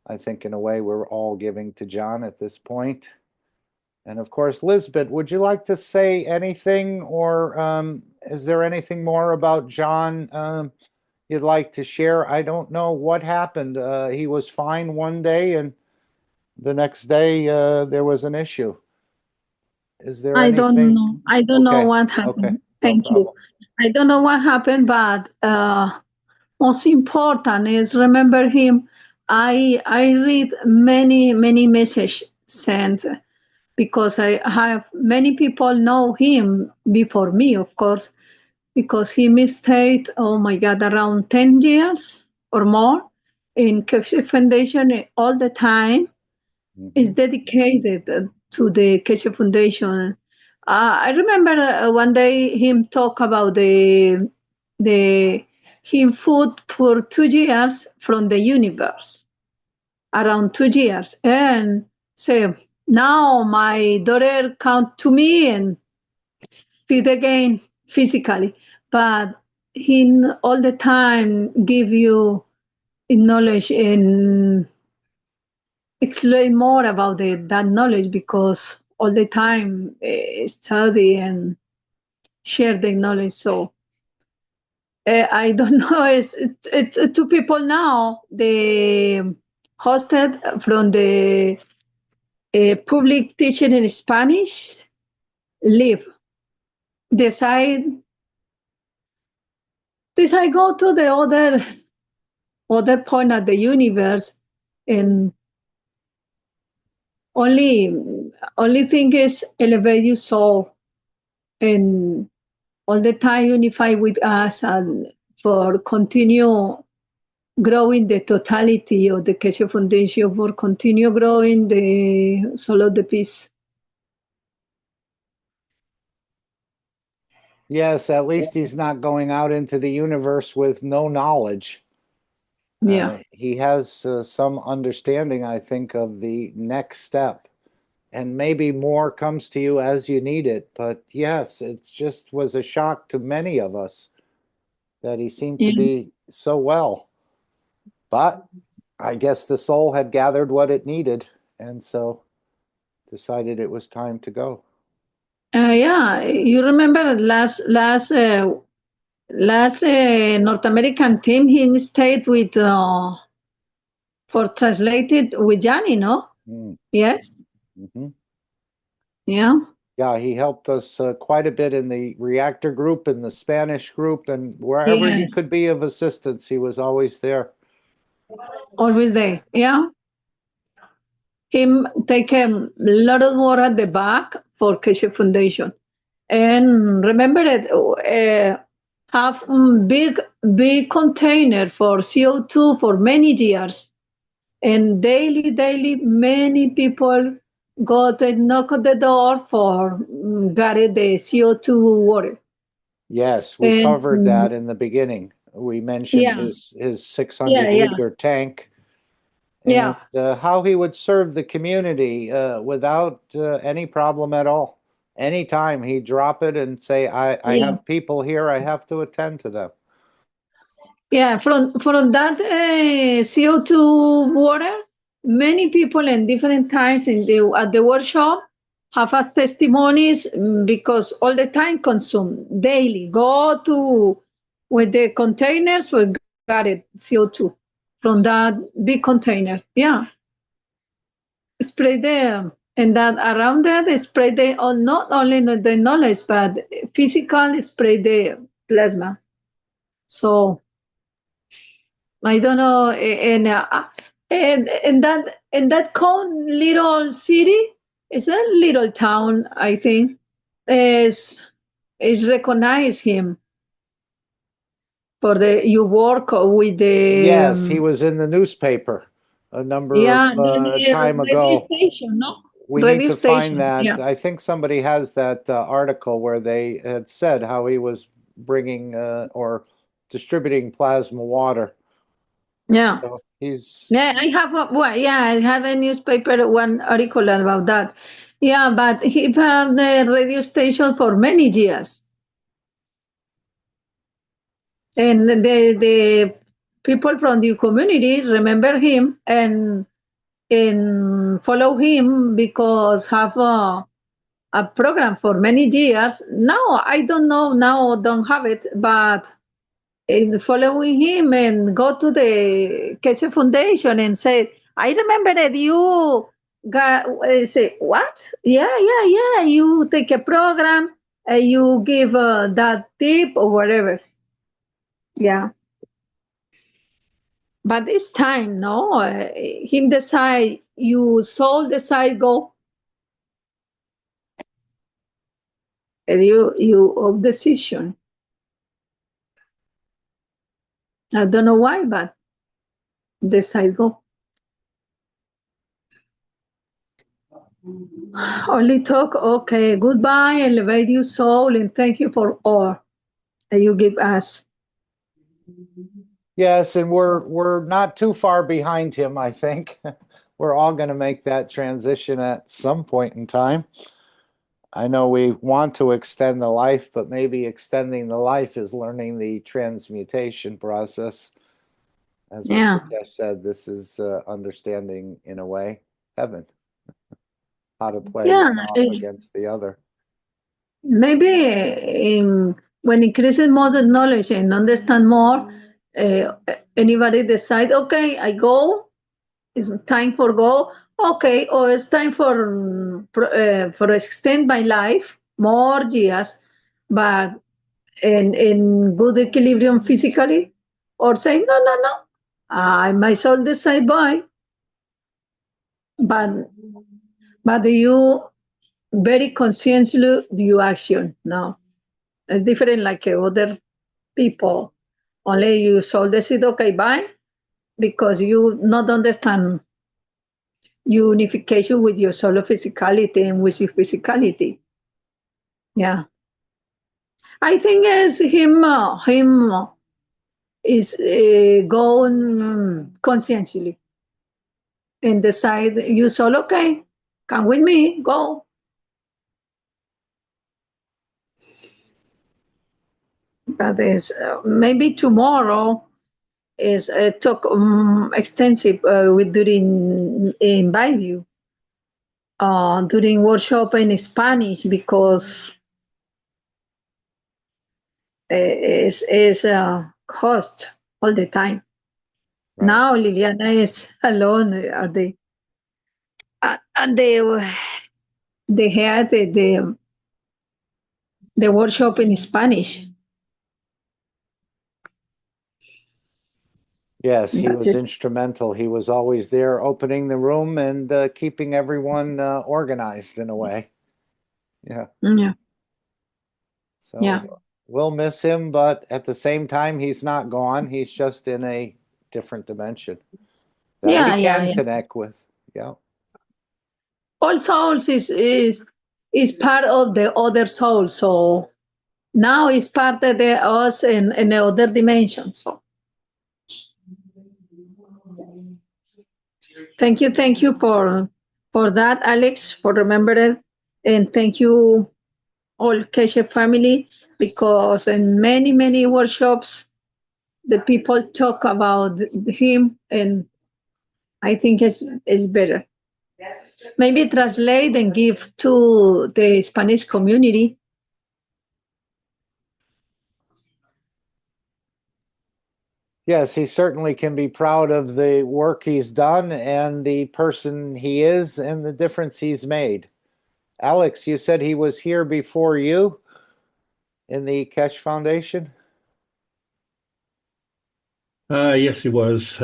I think in a way we're all giving to John at this point. And of course, Lisbeth, would you like to say anything, or is there anything more about John you'd like to share? I don't know what happened. He was fine one day, and the next day there was an issue. Is there I don't anything? know. I don't know Okay, what okay, happened. no Thank you. problem. I don't know what happened, but most important is remember him. I read many messages sent because I have many people know him before me, of course, because he stayed, oh my God, around 10 years or more in KAKT Foundation all the time. Is dedicated to the KAKT Foundation. I remember one day him talk about the him food for 2 years from the universe, around 2 years, and say now my daughter come to me and feed again physically, but he all the time give you knowledge and explain more about that knowledge because all the time study and share the knowledge. So I don't know. It's two people now. They hosted from the public teaching in Spanish. Leave. Decide go to the other point of the universe, and only thing is elevate your soul and all the time unify with us and for continue growing the totality of the KAKT Foundation, for continue growing the soul of the peace. Yes, at least he's not going out into the universe with no knowledge. Yeah. He has some understanding, I think, of the next step. And maybe more comes to you as you need it. But yes, it just was a shock to many of us that he seemed to be so well. But I guess the soul had gathered what it needed, and so decided it was time to go. Yeah, you remember last North American team he stayed with for translated with Johnny, no? Yes. Yeah. Yeah, he helped us quite a bit in the reactor group, in the Spanish group, and wherever he could be of assistance, he was always there. Always there. Yeah. Him take a lot of work at the back for KAKT Foundation. And remember that have big container for CO2 for many years. And daily, many people got a knock at the door for get the CO2 water. Yes, we covered that in the beginning. We mentioned his 600-liter tank and how he would serve the community without any problem at all. Anytime he'd drop it and say, I have people here, I have to attend to them. Yeah, from that CO2 water, many people in different times at the workshop have as testimonies because all the time consume daily. Go to with the containers, we got it CO2 from that big container. Yeah, spread the and that around that spread the not only the knowledge but physical spread the plasma. So I don't know, and that little city is a little town. I think is recognize him for the you work with the yes, he was in the newspaper a number of time ago. Station, no? We Radio need to station, find that. yeah. I think somebody has that article where they had said how he was bringing or distributing plasma water. Yeah. So he's Yeah, I have a newspaper, one article about that. Yeah, but he had the radio station for many years. And the people from the community remember him and follow him because have a program for many years. Now, I don't know, now don't have it, but in following him and go to the KAKT Foundation and say, I remember that you got, say, what? Yeah. You take a program, you give that tip or whatever. Yeah. But this time, no, him decide, you soul decide go. As you of decision. I don't know why, but decide go. Only talk, okay, goodbye, elevate your soul, and thank you for all that you give us. yes, and we're not too far behind him, I think. We're all going to make that transition at some point in time. I know we want to extend the life, but maybe extending the life is learning the transmutation process. As Yeah. Mr. Tesh said, this is understanding, in a way, heaven. How to play Yeah, one off against the other. Maybe when increasing more the knowledge and understand more, anybody decide, okay, I go, it's time for go, okay, or it's time for extend my life more years, but in good equilibrium physically, or say no, I my soul decide bye, but you very consciously do action now. It's different like other people. Only you soul decide okay bye because you not understand unification with your soul physicality and with your physicality. Yeah, I think as him is going consciously and decide you soul okay, come with me, go. But is maybe tomorrow is talk extensive with during invite you during workshop in Spanish because is host all the time. Right. Now Liliana is alone at the and they had the workshop in Spanish. Yes, he That's was it. instrumental. He was always there opening the room and keeping everyone organized in a way. Yeah. Yeah. So Yeah. we'll miss him, but at the same time, he's not gone. He's just in a different dimension that Yeah, we yeah, can yeah. connect with. Yeah. All souls is part of the other soul. So now it's part of the us in the other dimension. So thank you for that, Alex, for remembering, and thank you all KAKT family because in many workshops the people talk about him, and I think it's better. Maybe translate and give to the Spanish community. Yes, he certainly can be proud of the work he's done and the person he is and the difference he's made. Alex, you said he was here before you in the KAKT Foundation? Yes, he was.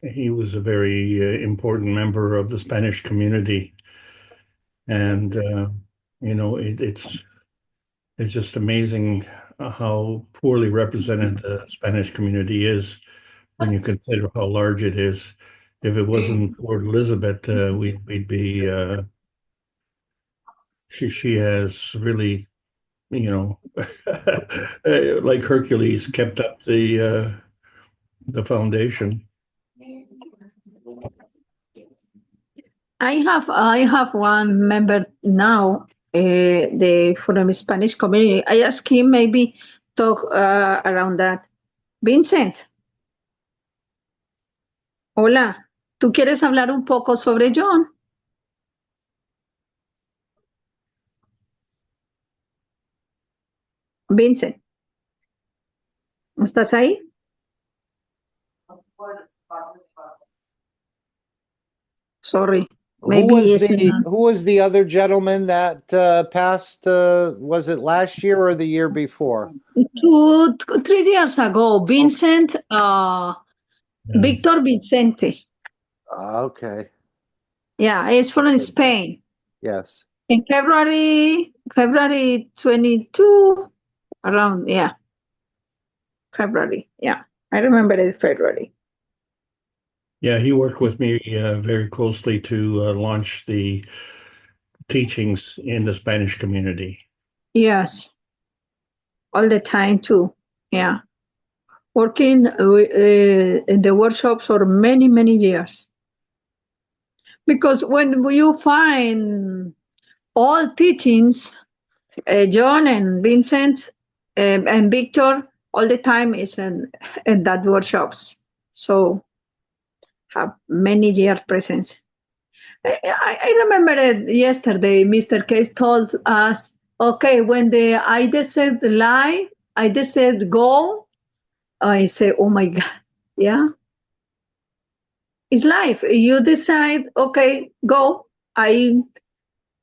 He was a very important member of the Spanish community, and it's just amazing how poorly represented the Spanish community is when you consider how large it is. If it wasn't for Elizabeth, we'd be. She has really you know, like Hercules kept up the foundation. I have one member now, the from the Spanish community. I asked him maybe talk around that. Vincent, hola, ¿tú quieres hablar un poco sobre John? Vincent, ¿estás ahí? Sorry. Maybe it's Who was the other gentleman that passed? Was it last year or the year before? 3 years ago. Vincent, Victor Vicente. Okay. Yeah, he's from Spain. Yes. In February 22, around, yeah. February, yeah. I remember it, February. Yeah, he worked with me very closely to launch the teachings in the Spanish community. Yes, all the time too, yeah. Working in the workshops for many, many years. Because when you find all teachings, John and Vincent and Victor, all the time is in that workshops. So have many years presence. I remember it yesterday, Mr. Case told us, okay, when I said lie, I said go, I say, oh my God, yeah. It's life. You decide, okay, go. I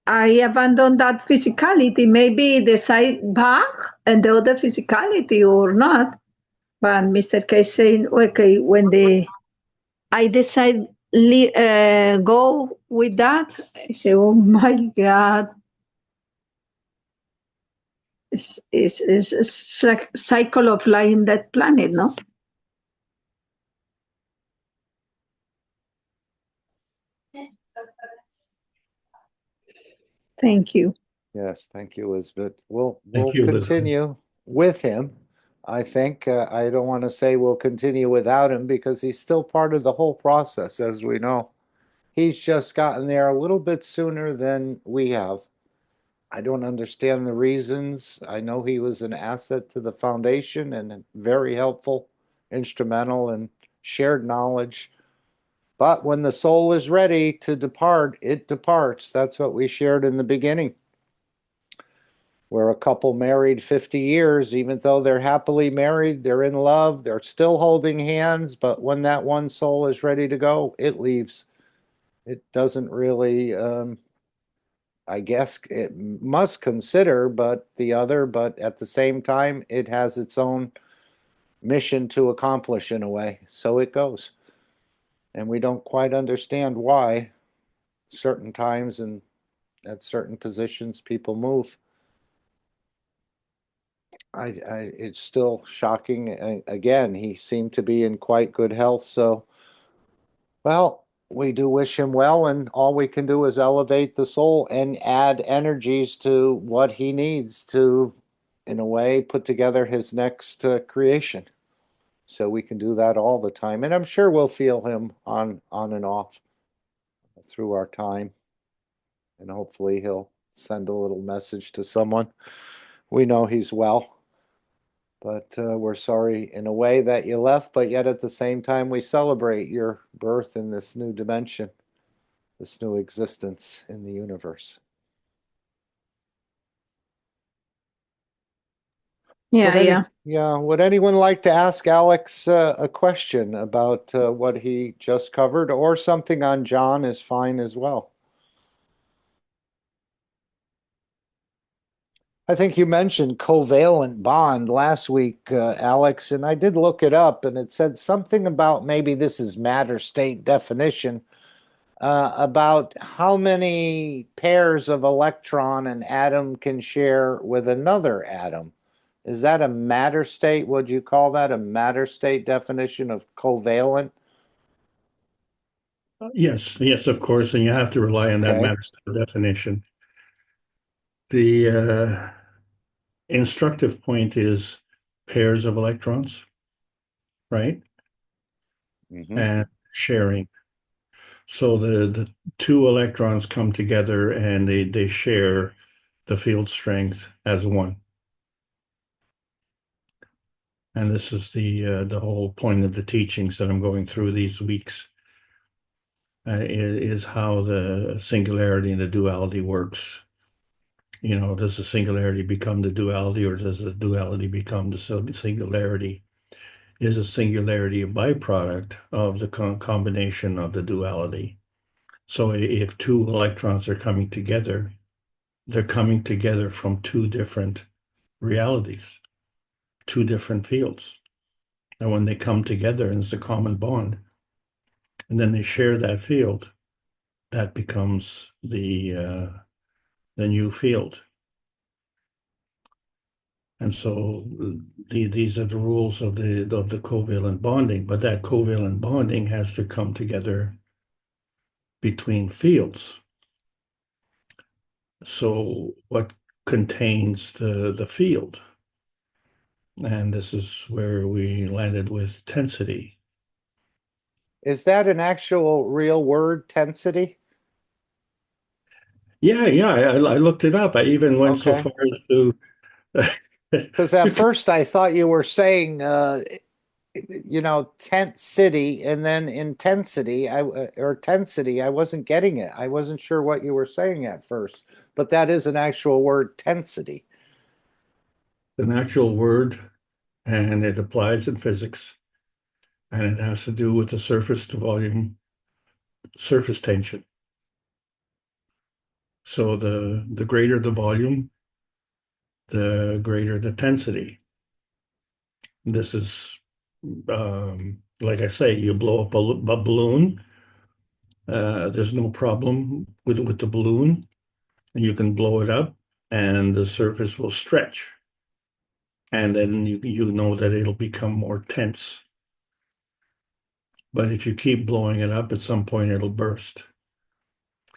abandon that physicality, maybe decide back and the other physicality or not. But Mr. K saying, okay, when I decide go with that, I say, oh my God. It's like a cycle of life in that planet, no? Thank you. Yes, thank you, Elizabeth. We'll Thank you, Elizabeth. continue with him. I think I don't want to say we'll continue without him because he's still part of the whole process, as we know. He's just gotten there a little bit sooner than we have. I don't understand the reasons. I know he was an asset to the foundation and very helpful, instrumental, and shared knowledge. But when the soul is ready to depart, it departs. That's what we shared in the beginning. We're a couple married 50 years, even though they're happily married, they're in love, they're still holding hands, but when that one soul is ready to go, it leaves. It doesn't really, I guess it must consider but the other, but at the same time, it has its own mission to accomplish in a way. So it goes. And we don't quite understand why certain times and at certain positions people move. It's still shocking. Again, he seemed to be in quite good health. So, well, we do wish him well, and all we can do is elevate the soul and add energies to what he needs to, in a way, put together his next creation. So we can do that all the time, and I'm sure we'll feel him on and off through our time, and hopefully he'll send a little message to someone. We know he's well. But we're sorry in a way that you left, but yet at the same time, we celebrate your birth in this new dimension, this new existence in the universe. Yeah. Would anyone like to ask Alex a question about what he just covered, or something on John is fine as well? I think you mentioned covalent bond last week, Alex, and I did look it up, and it said something about maybe this is matter state definition, about how many pairs of electron an atom can share with another atom. Is that a matter state? Would you call that a matter state definition of covalent? Yes, of course, and you have to rely on that Okay. matter state definition. The instructive point is pairs of electrons, right? Mhm. And sharing. So the two electrons come together and they share the field strength as one. And this is the whole point of the teachings that I'm going through these weeks, is how the singularity and the duality works. You know, does the singularity become the duality, or does the duality become the singularity? Is a singularity a byproduct of the combination of the duality? So if two electrons are coming together, they're coming together from two different realities, two different fields. And when they come together and it's a common bond, and then they share that field, that becomes the new field. And so these are the rules of the covalent bonding, but that covalent bonding has to come together between fields. So what contains the field? And this is where we landed with tensity. Is that an actual real word, tensity? Yeah, I looked it up. I even went so Okay. far as to Because at first I thought you were saying, tent city and then intensity, or tensity. I wasn't getting it. I wasn't sure what you were saying at first, but that is an actual word, tensity. an actual word, and it applies in physics, and it has to do with the surface to volume, surface tension. So the greater the volume, the greater the tensity. This is, like I say, you blow up a balloon. There's no problem with the balloon. You can blow it up, and the surface will stretch, and then you know that it'll become more tense. But if you keep blowing it up, at some point it'll burst.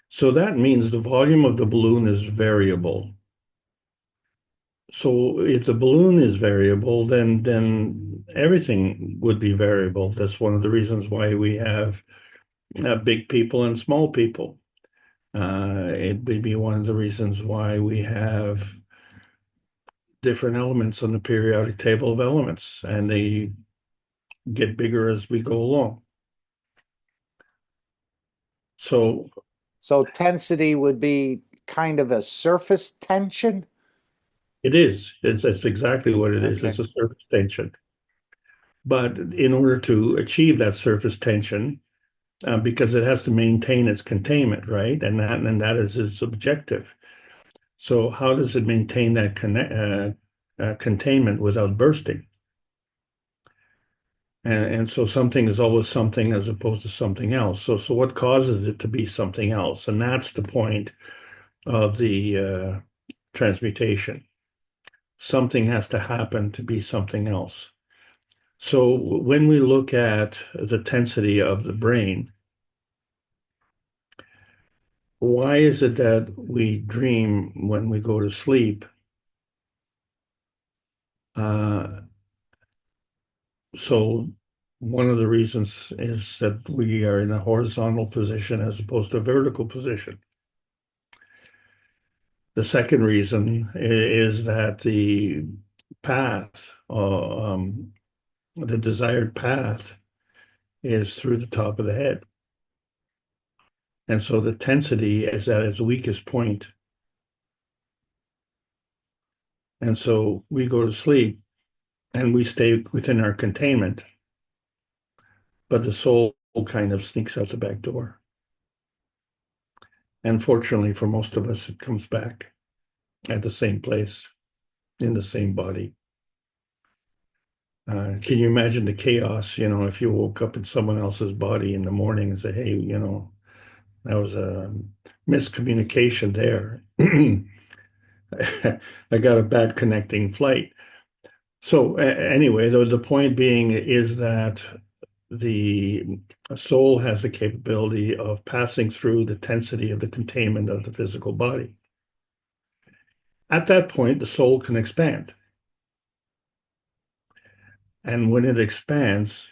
So that means the volume of the balloon is variable. So if the balloon is variable, then everything would be variable. That's one of the reasons why we have big people and small people. It would be one of the reasons why we have different elements on the periodic table of elements, and they get bigger as we go along. So So tensity would be kind of a surface tension. it is. It's exactly what it is. Okay. It's a surface tension. But in order to achieve that surface tension, because it has to maintain its containment, right? And that is its objective. So how does it maintain that containment without bursting? And so something is always something as opposed to something else. So what causes it to be something else? And that's the point of the transmutation. Something has to happen to be something else. So when we look at the tensity of the brain, why is it that we dream when we go to sleep? So one of the reasons is that we are in a horizontal position as opposed to a vertical position. The second reason is that the path, the desired path, is through the top of the head. And so the tensity is at its weakest point. And so we go to sleep and we stay within our containment, but the soul kind of sneaks out the back door. And fortunately for most of us, it comes back at the same place, in the same body. Can you imagine the chaos, if you woke up in someone else's body in the morning and say, hey, that was a miscommunication there. I got a bad connecting flight. So anyway, the point being is that the soul has the capability of passing through the tensity of the containment of the physical body. At that point, the soul can expand. And when it expands,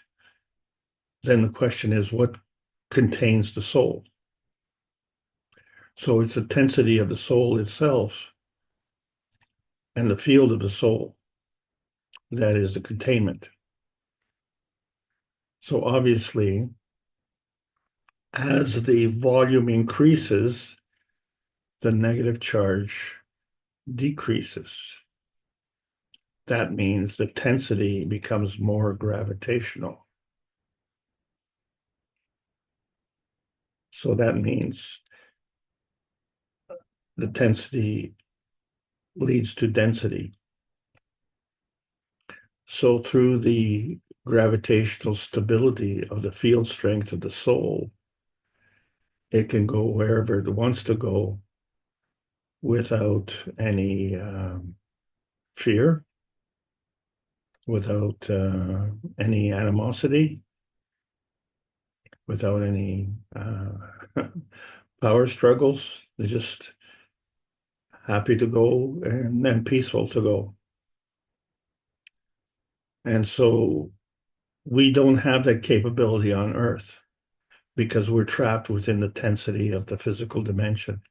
then the question is, what contains the soul? So it's the tensity of the soul itself and the field of the soul that is the containment. So obviously, as the volume increases, the negative charge decreases. That means the tensity becomes more gravitational. So that means the tensity leads to density. So through the gravitational stability of the field strength of the soul, it can go wherever it wants to go without any fear, without any animosity, without any power struggles. They're just happy to go and peaceful to go. And so we don't have that capability on Earth because we're trapped within the tensity of the physical dimension.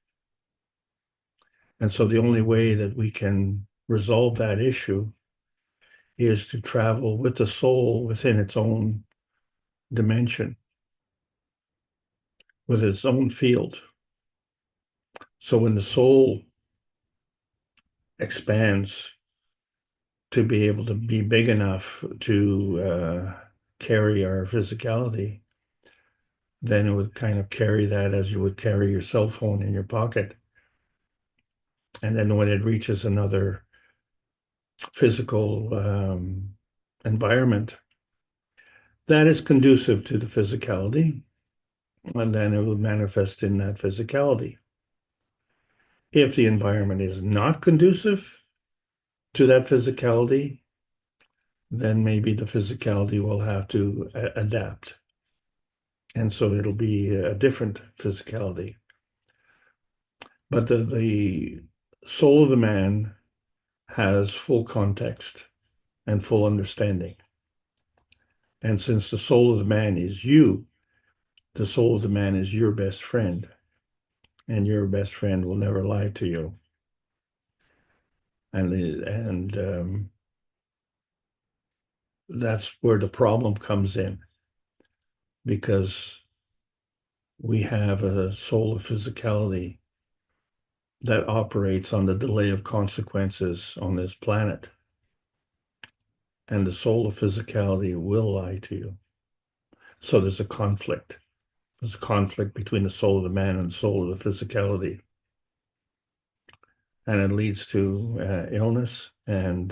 And so the only way that we can resolve that issue is to travel with the soul within its own dimension, with its own field. So when the soul expands to be able to be big enough to carry our physicality, then it would kind of carry that as you would carry your cell phone in your pocket. And then when it reaches another physical environment that is conducive to the physicality, and then it will manifest in that physicality. If the environment is not conducive to that physicality, then maybe the physicality will have to adapt. And so it'll be a different physicality. But the soul of the man has full context and full understanding. And since the soul of the man is you, the soul of the man is your best friend, and your best friend will never lie to you. And that's where the problem comes in, because we have a soul of physicality that operates on the delay of consequences on this planet. And the soul of physicality will lie to you. So there's a conflict. There's a conflict between the soul of the man and the soul of the physicality. And it leads to illness, and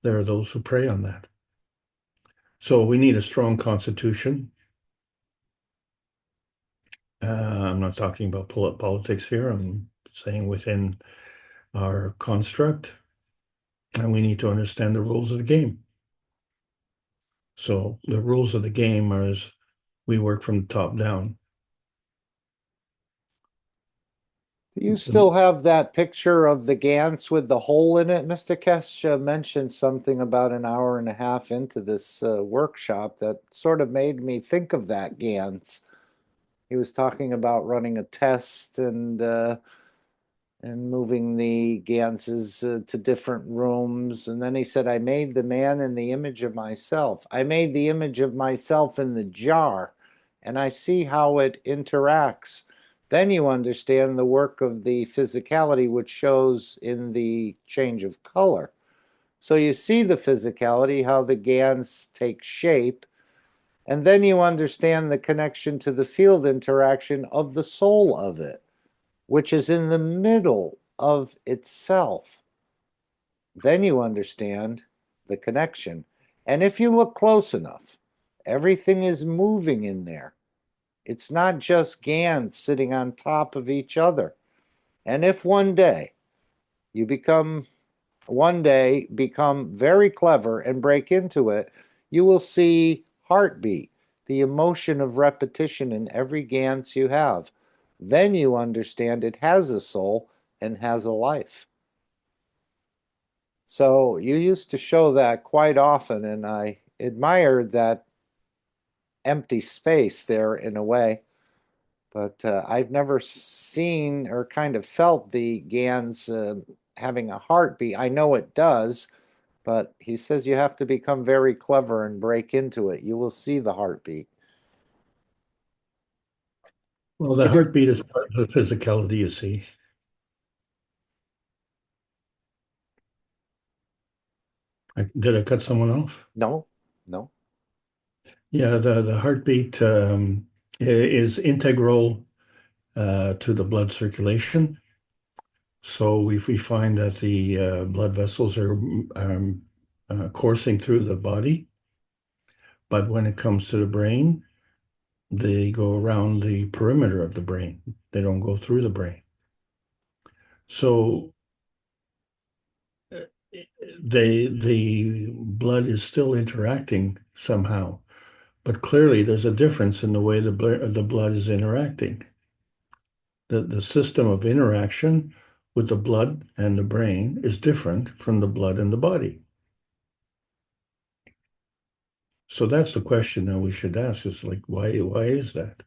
there are those who prey on that. So we need a strong constitution. I'm not talking about politics here. I'm saying within our construct, and we need to understand the rules of the game. So the rules of the game are as we work from the top down. Do you still have that picture of the Gans with the hole in it? Mr. Kesha mentioned something about an hour and a half into this workshop that sort of made me think of that Gans. He was talking about running a test and moving the Ganses to different rooms. And then he said, I made the man in the image of myself. I made the image of myself in the jar, and I see how it interacts. Then you understand the work of the physicality, which shows in the change of color. So you see the physicality, how the Gans take shape, and then you understand the connection to the field interaction of the soul of it, which is in the middle of itself. Then you understand the connection. And if you look close enough, everything is moving in there. It's not just Gans sitting on top of each other. And if one day become very clever and break into it, you will see heartbeat, the emotion of repetition in every Gans you have. Then you understand it has a soul and has a life. So you used to show that quite often, and I admired that empty space there in a way. But I've never seen or kind of felt the GANs having a heartbeat. I know it does, but he says you have to become very clever and break into it. You will see the heartbeat. Well, the heartbeat is part of the physicality, you see. Did I cut someone off? No, no. Yeah, the heartbeat is integral to the blood circulation. So we find that the blood vessels are coursing through the body, but when it comes to the brain, they go around the perimeter of the brain. They don't go through the brain. So the blood is still interacting somehow, but clearly there's a difference in the way the blood is interacting. The system of interaction with the blood and the brain is different from the blood and the body. So that's the question that we should ask, is like, why is that?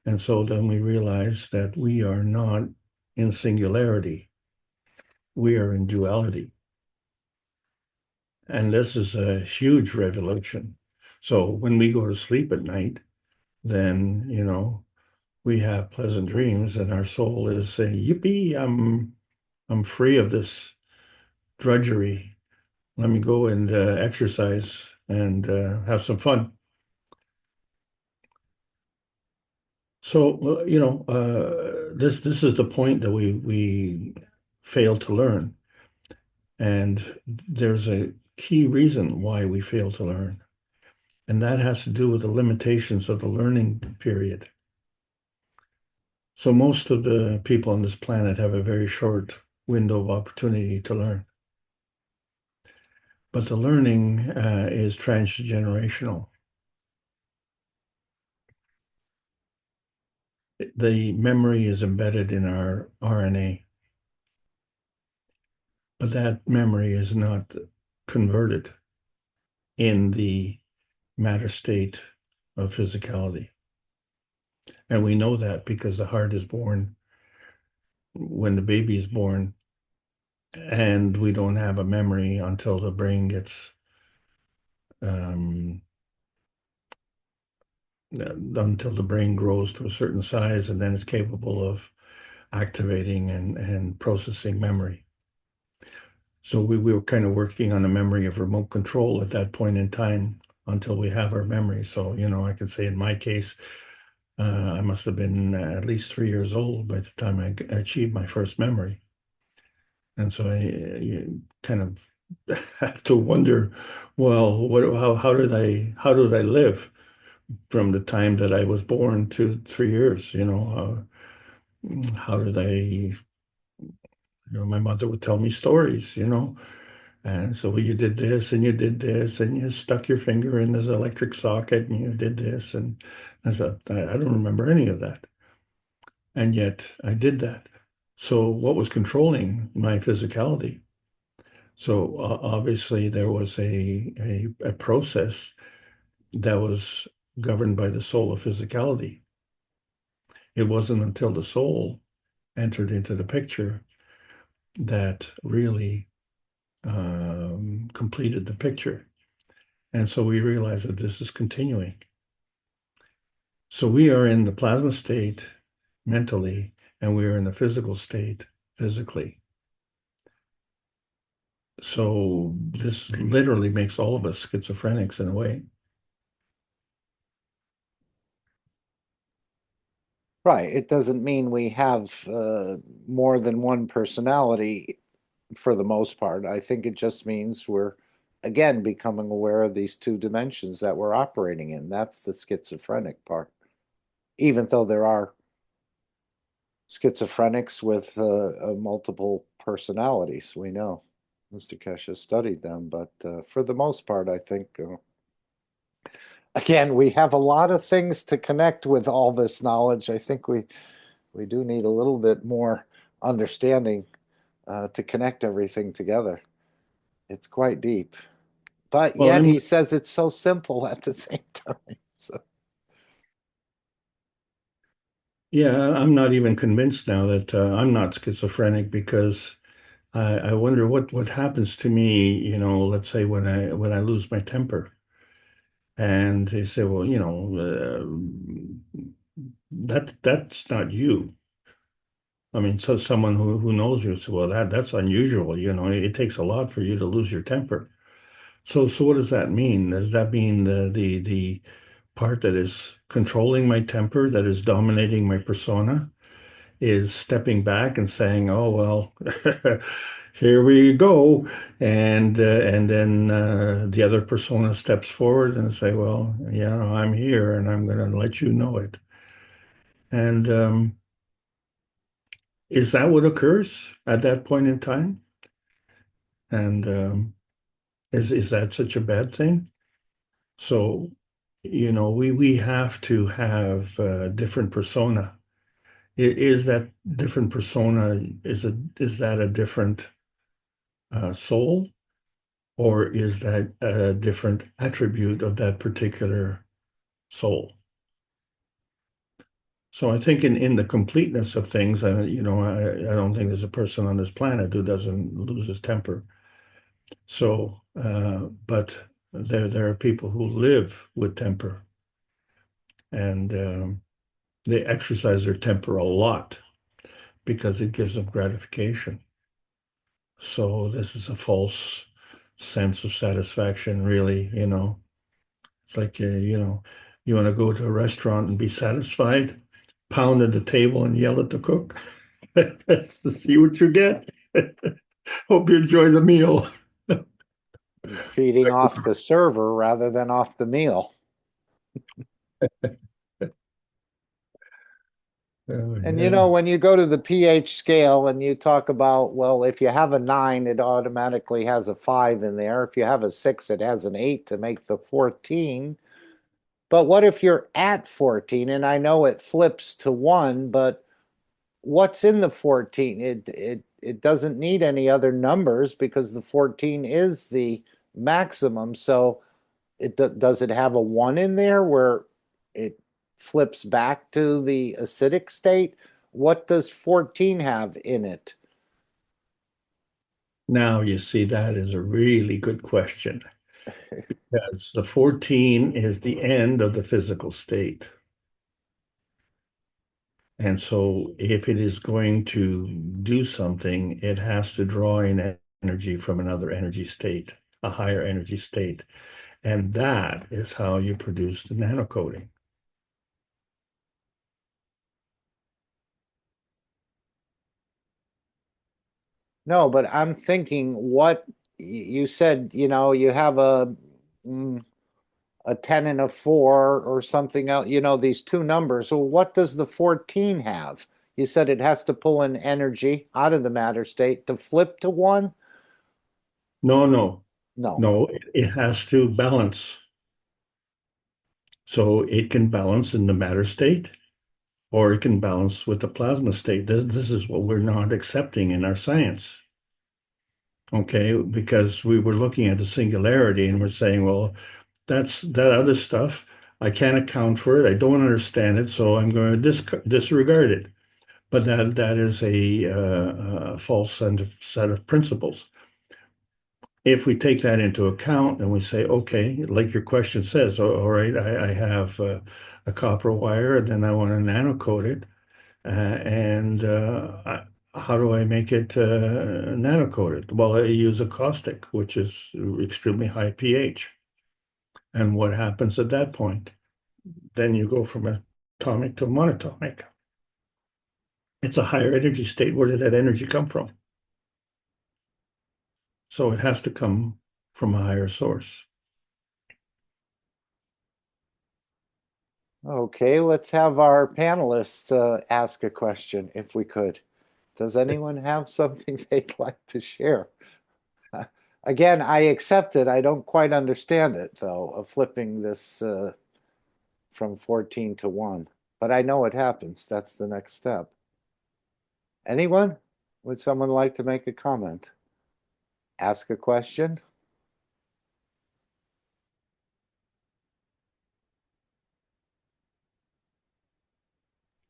And so then we realize that we are not in singularity. We are in duality. And this is a huge revelation. So when we go to sleep at night, then, you know, we have pleasant dreams and our soul is saying, yippee, I'm free of this drudgery. Let me go and exercise and have some fun. So, you know, this is the point that we fail to learn. And there's a key reason why we fail to learn. And that has to do with the limitations of the learning period. So most of the people on this planet have a very short window of opportunity to learn. But the learning is transgenerational. The memory is embedded in our RNA, but that memory is not converted in the matter state of physicality. And we know that because the heart is born when the baby is born, and we don't have a memory until the brain gets until the brain grows to a certain size, and then it's capable of activating and processing memory. So we were kind of working on a memory of remote control at that point in time until we have our memory. So, you know, I can say in my case, I must have been at least 3 years old by the time I achieved my first memory. And so you kind of have to wonder, well, how did I live from the time that I was born to 3 years? You know, how did my mother would tell me stories, you know, and so you did this and you did this and you stuck your finger in this electric socket and you did this, and I said, I don't remember any of that, and yet I did that. So what was controlling my physicality? So obviously there was a process that was governed by the soul of physicality. It wasn't until the soul entered into the picture that really completed the picture. And so we realize that this is continuing. So we are in the plasma state mentally, and we are in the physical state physically. So this literally makes all of us schizophrenics in a way. Right. It doesn't mean we have more than one personality for the most part. I think it just means we're, again, becoming aware of these two dimensions that we're operating in. That's the schizophrenic part. Even though there are schizophrenics with multiple personalities, we know. Mr. Kesha studied them, but for the most part, I think, again, we have a lot of things to connect with all this knowledge. I think we do need a little bit more understanding to connect everything together. It's quite deep. But Well, yet he says it's so simple at the same time. So. Yeah, I'm not even convinced now that I'm not schizophrenic because I wonder what happens to me, you know, let's say when I lose my temper. And they say, well, you know, that's not you. I mean, so someone who knows you says, well, that's unusual. You know, it takes a lot for you to lose your temper. So what does that mean? Does that mean the part that is controlling my temper, that is dominating my persona, is stepping back and saying, "Oh well, here we go," and then the other persona steps forward and say, "Well, yeah, I'm here, and I'm going to let you know it." And is that what occurs at that point in time? And is that such a bad thing? So, you know, we have to have different persona. Is that different persona? Is that a different soul? Or is that a different attribute of that particular soul? So I think in the completeness of things, you know, I don't think there's a person on this planet who doesn't lose his temper. So, but there are people who live with temper, and they exercise their temper a lot because it gives them gratification. So this is a false sense of satisfaction, really, you know. It's like, you know, you want to go to a restaurant and be satisfied, pound at the table and yell at the cook to see what you get. Hope you enjoy the meal. You're feeding off the server rather than off the meal. And you Yeah. know, when you go to the pH scale and you talk about, well, if you have a 9, it automatically has a 5 in there. If you have a 6, it has an 8 to make the 14. But what if you're at 14? And I know it flips to 1, but what's in the 14? It doesn't need any other numbers because the 14 is the maximum. So does it have a 1 in there where it flips back to the acidic state? What does 14 have in it? Now you see, that is a really good question because the 14 is the end of the physical state. And so if it is going to do something, it has to draw in energy from another energy state, a higher energy state. And that is how you produce the nanocoating. No, but I'm thinking what you said, you know, you have a 10 and a 4 or something else, you know, these two numbers. So what does the 14 have? You said it has to pull in energy out of the matter state to flip to 1? No. No. No, it has to balance. So it can balance in the matter state, or it can balance with the plasma state. This is what we're not accepting in our science. Okay, because we were looking at the singularity and we're saying, well, that's that other stuff. I can't account for it. I don't understand it, so I'm going to disregard it. But that is a false set of principles. If we take that into account and we say, okay, like your question says, all right, I have a copper wire, and then I want to nanocoat it, and how do I make it nanocoated? Well, I use a caustic, which is extremely high pH. And what happens at that point? Then you go from atomic to monatomic. It's a higher energy state. Where did that energy come from? So it has to come from a higher source. Okay, let's have our panelists ask a question if we could. Does anyone have something they'd like to share? Again, I accept it. I don't quite understand it, though, of flipping this from 14 to 1. But I know it happens. That's the next step. Anyone? Would someone like to make a comment? Ask a question?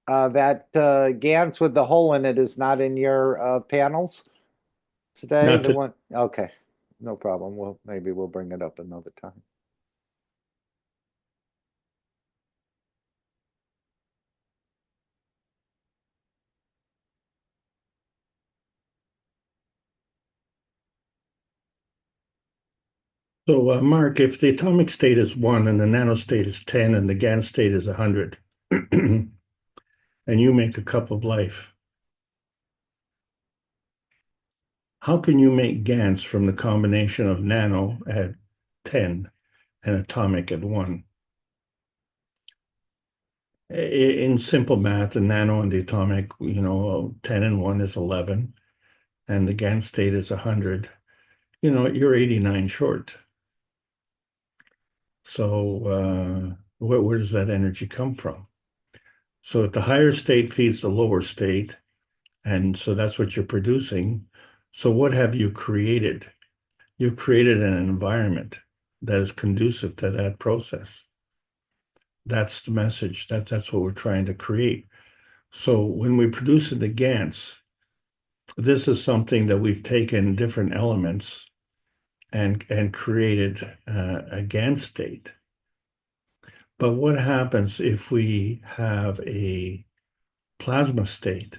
That Gans with the hole in it is not in your panels today? Not The to- one, okay, no problem. Well, maybe we'll bring it up another time. So, Mark, if the atomic state is 1 and the nanostate is 10 and the GaN state is 100, and you make a cup of life, how can you make GaNs from the combination of nano at 10 and atomic at 1? In simple math, the nano and the atomic, 10 and 1 is 11, and the GaN state is 100. You're 89 short. So where does that energy come from? So if the higher state feeds the lower state, and so that's what you're producing. So what have you created? You've created an environment that is conducive to that process. That's the message. That's what we're trying to create. So when we produce the GaNs, this is something that we've taken different elements and created a GaN state. But what happens if we have a plasma state?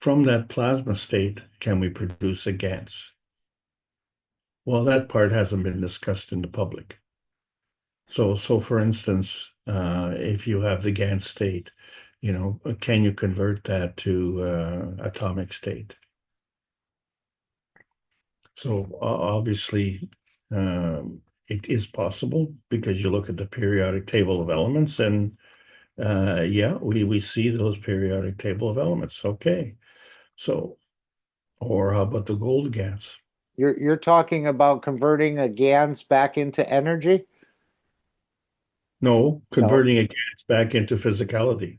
From that plasma state, can we produce a GaNs? Well, that part hasn't been discussed in the public. So for instance, if you have the GaN state, can you convert that to atomic state? So obviously, it is possible because you look at the periodic table of elements, and yeah, we see those periodic table of elements. Okay, so or how about the gold GaNs? You're talking about converting a GaNs back into energy? No, converting a GaNs back into physicality.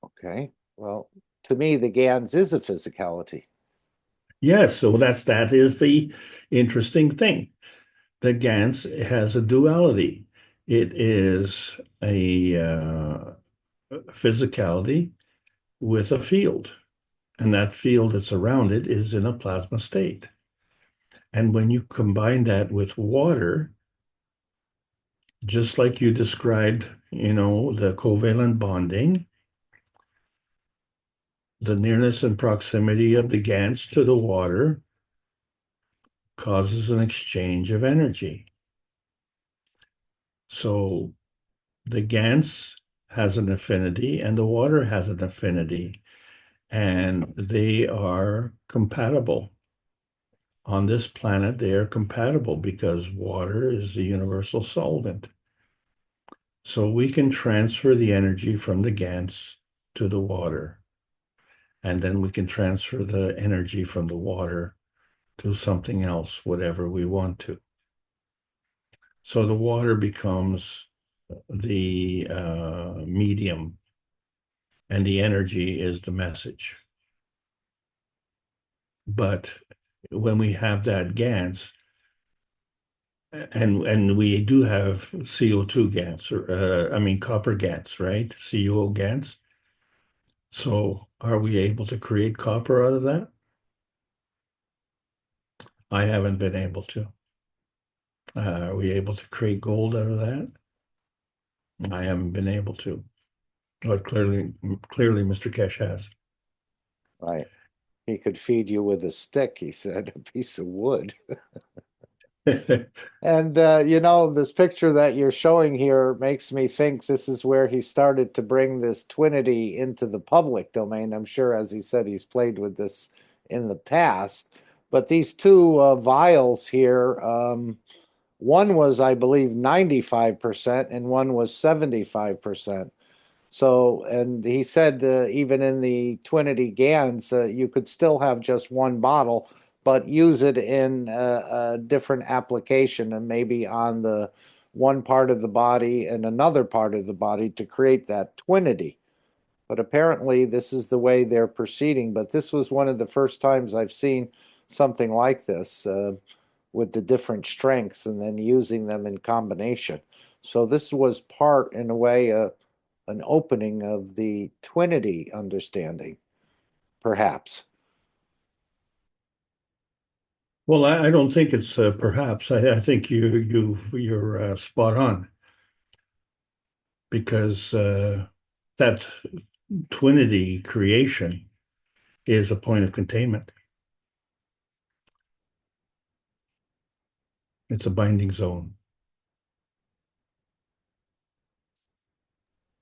Okay, well, to me, the GaNs is a physicality. Yes, so that is the interesting thing. The GaNs has a duality. It is a physicality with a field, and that field that's around it is in a plasma state. And when you combine that with water, just like you described, the covalent bonding, the nearness and proximity of the GaNs to the water causes an exchange of energy. So the GaNs has an affinity and the water has an affinity, and they are compatible. On this planet, they are compatible because water is the universal solvent. So we can transfer the energy from the GaNs to the water, and then we can transfer the energy from the water to something else, whatever we want to. So the water becomes the medium, and the energy is the message. But when we have that GaNs, and we do have CO2 GaNs, or copper GaNs, right? CuO GaNs. So are we able to create copper out of that? I haven't been able to. Are we able to create gold out of that? I haven't been able to. But clearly, Mr. Kesh has. Right. He could feed you with a stick, he said, a piece of wood. And, this picture that you're showing here makes me think this is where he started to bring this twinity into the public domain. I'm sure, as he said, he's played with this in the past. But these two vials here, one was, I believe, 95% and one was 75%. So, and he said even in the Twinity GaNs, you could still have just one bottle, but use it in a different application and maybe on the one part of the body and another part of the body to create that Twinity. But apparently this is the way they're proceeding. But this was one of the first times I've seen something like this with the different strengths and then using them in combination. So this was part, in a way, an opening of the twinity understanding, perhaps. Well, I don't think it's perhaps. I think you're spot on, because that twinity creation is a point of containment. It's a binding zone.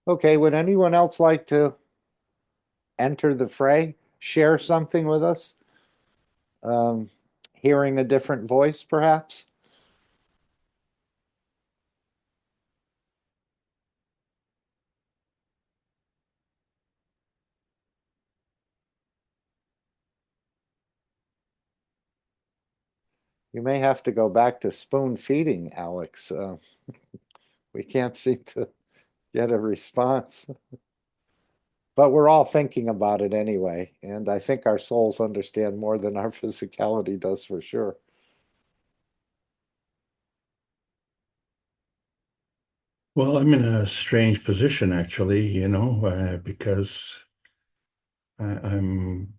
Okay, would anyone else like to enter the fray, share something with us? Hearing a different voice, perhaps? You may have to go back to spoon feeding, Alex. We can't seem to get a response. But we're all thinking about it anyway, and I think our souls understand more than our physicality does for sure. Well, I'm in a strange position, actually, because I'm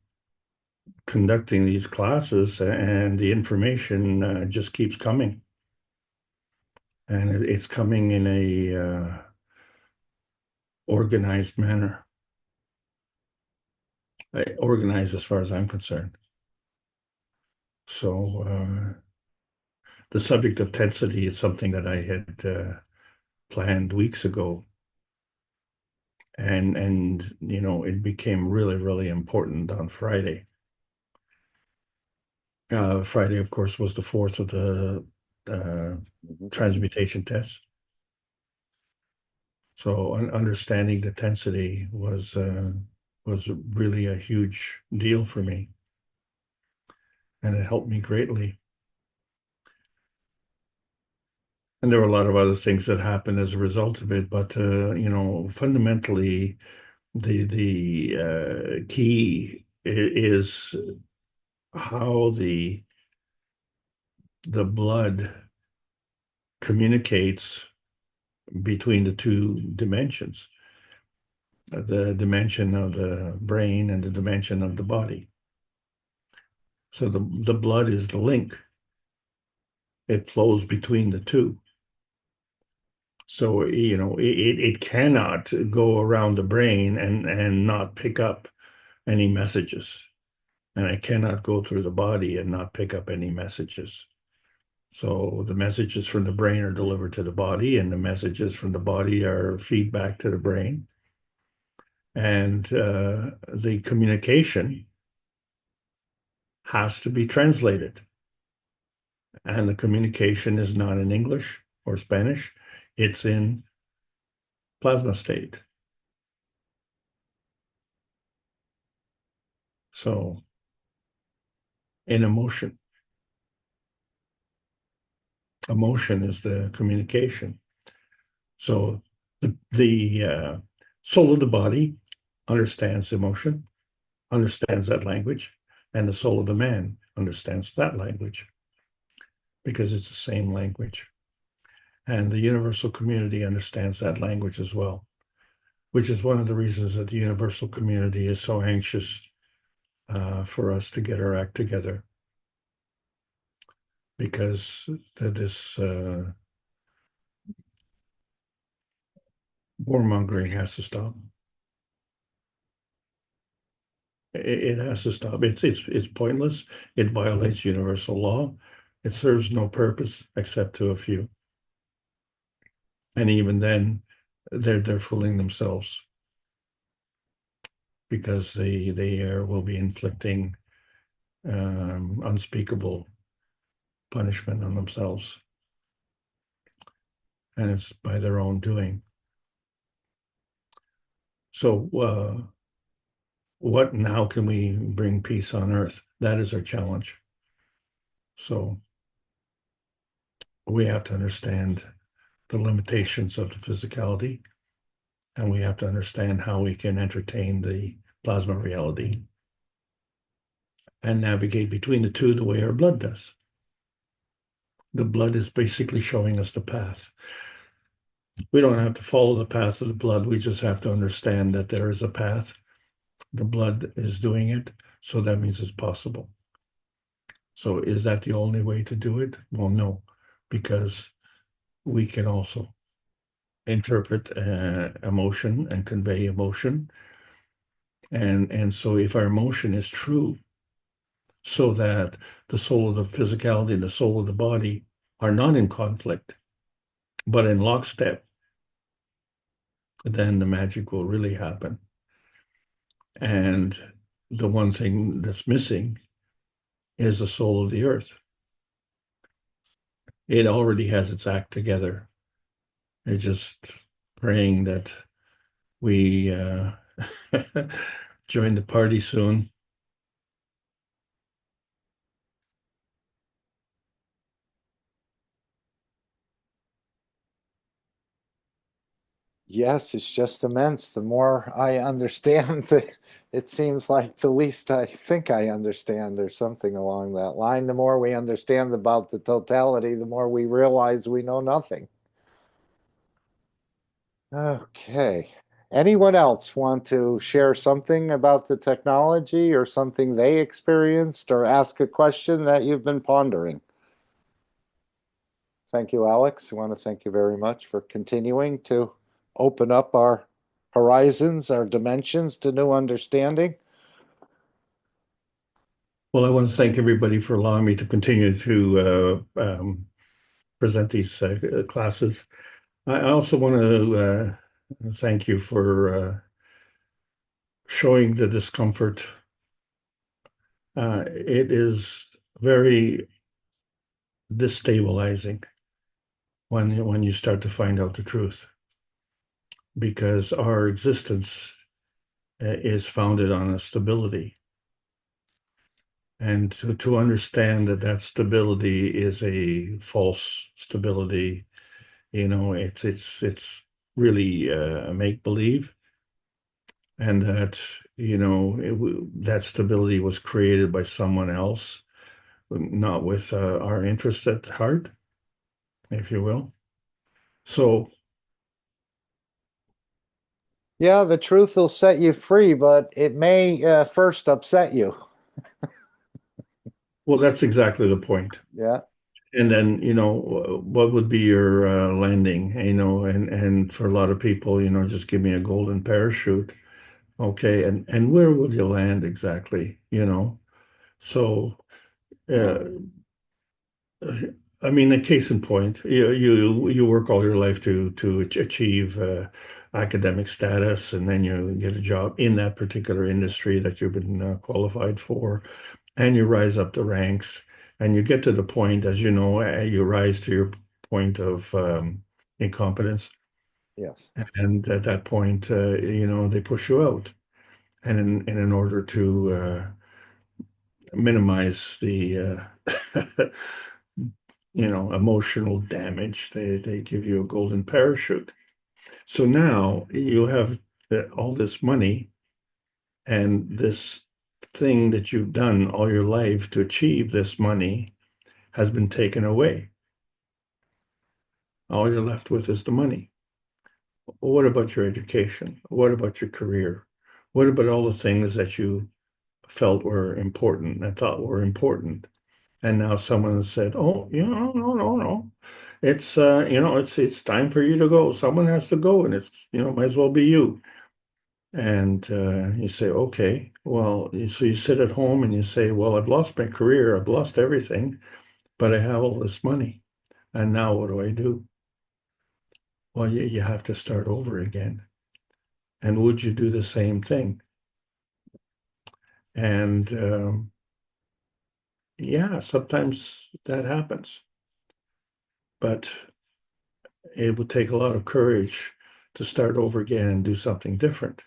conducting these classes and the information just keeps coming. And it's coming in a organized manner. Organized as far as I'm concerned. So the subject of tensity is something that I had planned weeks ago. And it became really, really important on Friday. Friday, of course, was the fourth of the transmutation test. So understanding the tensity was really a huge deal for me, and it helped me greatly. And there were a lot of other things that happened as a result of it, but fundamentally, the key is how the blood communicates between the two dimensions, the dimension of the brain and the dimension of the body. So the blood is the link. It flows between the two. So, it cannot go around the brain and not pick up any messages. And it cannot go through the body and not pick up any messages. So the messages from the brain are delivered to the body, and the messages from the body are feedback to the brain. And the communication has to be translated. And the communication is not in English or Spanish, it's in plasma state. So, in emotion. Emotion is the communication. So the soul of the body understands emotion, understands that language, and the soul of the man understands that language, because it's the same language. And the universal community understands that language as well, which is one of the reasons that the universal community is so anxious for us to get our act together, because this warmongering has to stop. It has to stop. It's pointless. It violates universal law. It serves no purpose except to a few. And even then, they're fooling themselves, because they will be inflicting unspeakable punishment on themselves, and it's by their own doing. So what now can we bring peace on earth? That is our challenge. So we have to understand the limitations of the physicality, And we have to understand how we can entertain the plasma reality and navigate between the two the way our blood does. The blood is basically showing us the path. We don't have to follow the path of the blood. We just have to understand that there is a path. The blood is doing it, so that means it's possible. So is that the only way to do it? Well, no, because we can also interpret emotion and convey emotion. And so if our emotion is true, so that the soul of the physicality and the soul of the body are not in conflict, but in lockstep, then the magic will really happen. And the one thing that's missing is the soul of the earth. It already has its act together. It's just praying that we join the party soon. Yes, it's just immense. The more I understand, it seems like the least I think I understand, or something along that line. The more we understand about the totality, the more we realize we know nothing. Okay. Anyone else want to share something about the technology or something they experienced, or ask a question that you've been pondering? Thank you, Alex. I want to thank you very much for continuing to open up our horizons, our dimensions to new understanding. Well, I want to thank everybody for allowing me to continue to present these classes. I also want to thank you for showing the discomfort. It is very destabilizing when you start to find out the truth, because our existence is founded on a stability. And to understand that that stability is a false stability, it's really a make-believe, and that that stability was created by someone else, not with our interests at heart, if you will. So Yeah, the truth will set you free, but it may first upset you. well, that's exactly the point. Yeah. And then, what would be your landing? And for a lot of people, just give me a golden parachute. Okay, and where will you land exactly? So uh, I mean, a case in point, you work all your life to achieve academic status, and then you get a job in that particular industry that you've been qualified for, and you rise up the ranks, and you get to the point, as you know, you rise to your point of incompetence, Yes. and at that point, they push you out, and in order to minimize the emotional damage, they give you a golden parachute. So now you have all this money, and this thing that you've done all your life to achieve this money has been taken away. All you're left with is the money. What about your education? What about your career? What about all the things that you felt were important and thought were important? And now someone has said, "Oh, no. It's it's time for you to go. Someone has to go, and it's might as well be you." And you say, "Okay, well," so you sit at home and you say, "Well, I've lost my career, I've lost everything, but I have all this money, and now what do I do?" Well, you have to start over again. And would you do the same thing? And yeah, sometimes that happens, but it would take a lot of courage to start over again and do something different.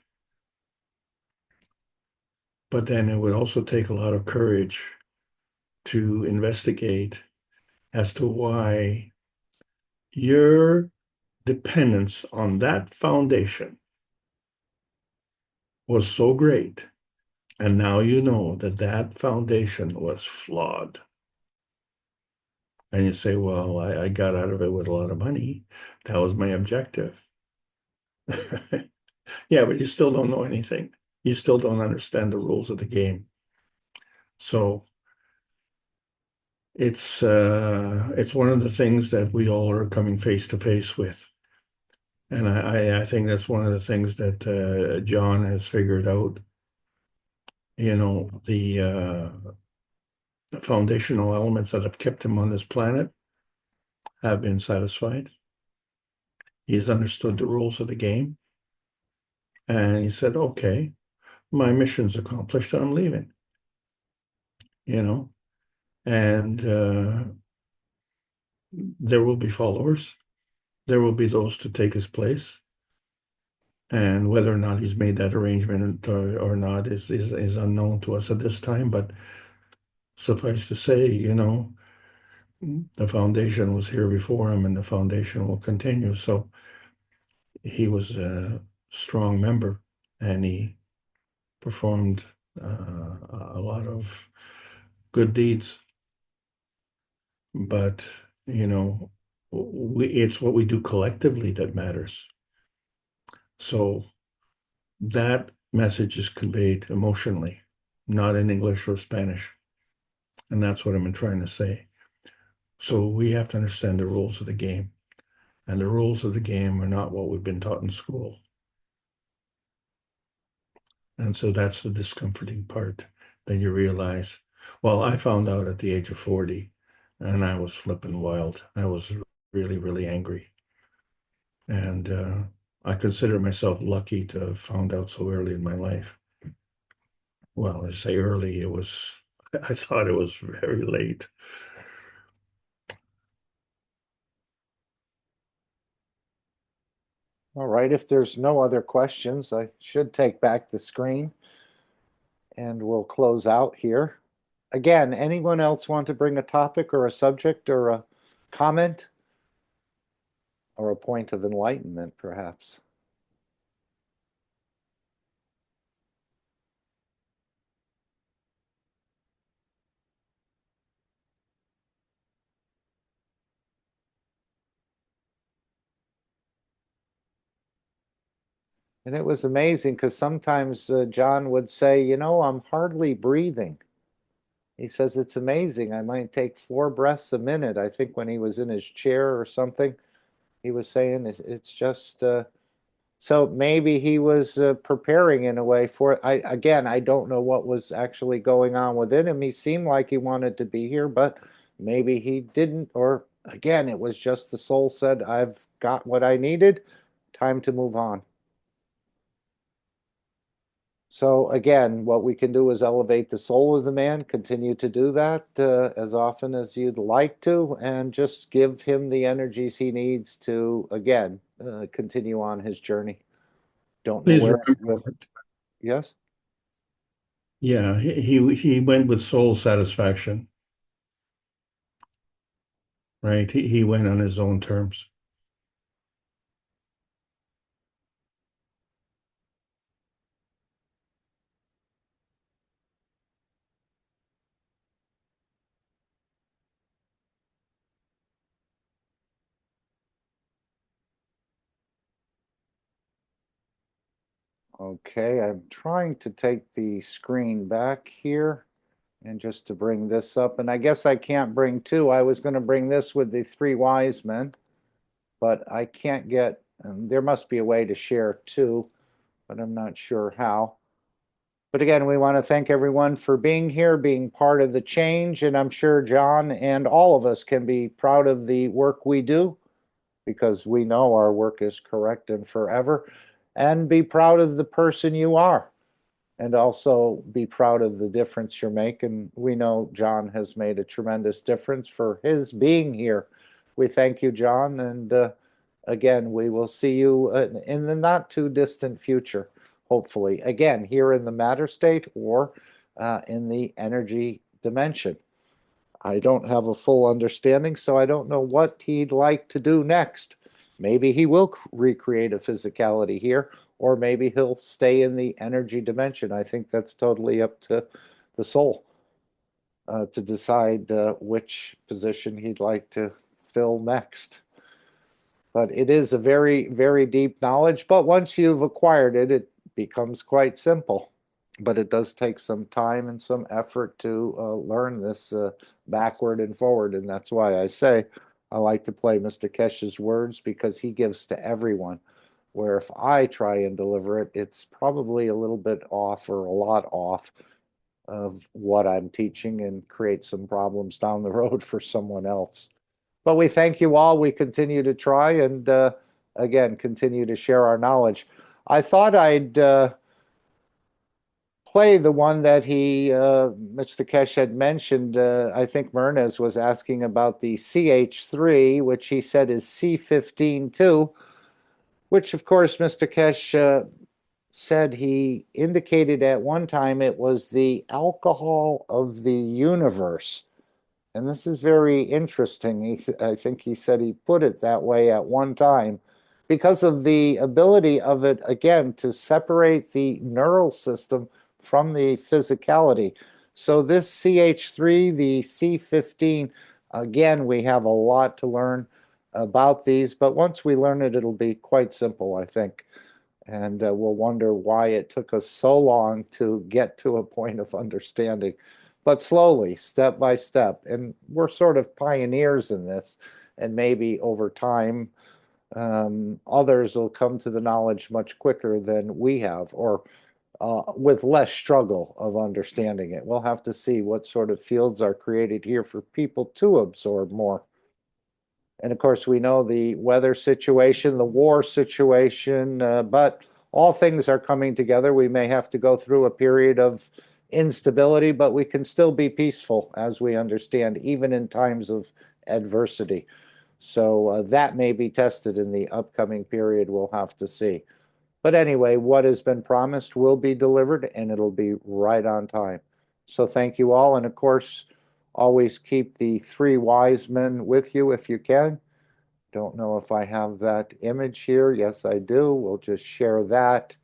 But then it would also take a lot of courage to investigate as to why your dependence on that foundation was so great. And now you know that that foundation was flawed. And you say, well, I got out of it with a lot of money. That was my objective. Yeah, but you still don't know anything. You still don't understand the rules of the game. So it's one of the things that we all are coming face to face with. And I think that's one of the things that John has figured out. You know, the foundational elements that have kept him on this planet have been satisfied. He's understood the rules of the game. And he said, okay, my mission's accomplished, I'm leaving. You know, and there will be followers. There will be those to take his place. And whether or not he's made that arrangement or not is unknown to us at this time. But suffice to say, you know, the foundation was here before him and the foundation will continue. So he was a strong member and he performed a lot of good deeds. But, you know, it's what we do collectively that matters. So that message is conveyed emotionally, not in English or Spanish. And that's what I'm trying to say. So we have to understand the rules of the game. And the rules of the game are not what we've been taught in school. And so that's the discomforting part. Then you realize, well, I found out at the age of 40 and I was flipping wild. I was really, really angry. And I consider myself lucky to have found out so early in my life. Well, I say early, I thought it was very late. All right, if there's no other questions, I should take back the screen and we'll close out here. Again, anyone else want to bring a topic or a subject or a comment or a point of enlightenment, perhaps? And it was amazing because sometimes John would say, you know, I'm hardly breathing. He says, it's amazing. I might take 4 breaths a minute. I think when he was in his chair or something, he was saying it's just, so maybe he was preparing in a way for it. Again, I don't know what was actually going on within him. He seemed like he wanted to be here, but maybe he didn't. Or again, it was just the soul said, I've got what I needed. Time to move on. So again, what we can do is elevate the soul of the man, continue to do that as often as you'd like to, and just give him the energies he needs to, again, continue on his journey. Don't know Please where. remember, Yes? yeah, he went with soul satisfaction, right? He went on his own terms. Okay, I'm trying to take the screen back here and just to bring this up. And I guess I can't bring 2. I was going to bring this with the 3 wise men, but I can't get, there must be a way to share 2, but I'm not sure how. But again, we want to thank everyone for being here, being part of the change. And I'm sure John and all of us can be proud of the work we do because we know our work is correct and forever. And be proud of the person you are. And also be proud of the difference you're making. We know John has made a tremendous difference for his being here. We thank you, John. And again, we will see you in the not too distant future, hopefully. Again, here in the matter state or in the energy dimension. I don't have a full understanding, so I don't know what he'd like to do next. Maybe he will recreate a physicality here, or maybe he'll stay in the energy dimension. I think that's totally up to the soul to decide which position he'd like to fill next. But it is a very, very deep knowledge. But once you've acquired it, it becomes quite simple. But it does take some time and some effort to learn this backward and forward. And that's why I say I like to play Mr. Kesh's words, because he gives to everyone. Where if I try and deliver it, it's probably a little bit off or a lot off of what I'm teaching and create some problems down the road for someone else. But we thank you all. We continue to try and, again, continue to share our knowledge. I thought I'd play the one that Mr. Kesh had mentioned. I think Mernez was asking about the CH3, which he said is C15 too, which of course Mr. Kesh said he indicated at one time it was the alcohol of the universe. And this is very interesting. I think he said he put it that way at one time because of the ability of it, again, to separate the neural system from the physicality. So this CH3, the C15, again, we have a lot to learn about these, but once we learn it, it'll be quite simple, I think. And we'll wonder why it took us so long to get to a point of understanding. But slowly, step by step, and we're sort of pioneers in this, and maybe over time, others will come to the knowledge much quicker than we have, or with less struggle of understanding it. We'll have to see what sort of fields are created here for people to absorb more. And of course, we know the weather situation, the war situation, but all things are coming together. We may have to go through a period of instability, but we can still be peaceful, as we understand, even in times of adversity. So that may be tested in the upcoming period. We'll have to see. But anyway, what has been promised will be delivered, and it'll be right on time. So thank you all. And of course, always keep the three wise men with you if you can. Don't know if I have that image here. Yes, I do. We'll just share that.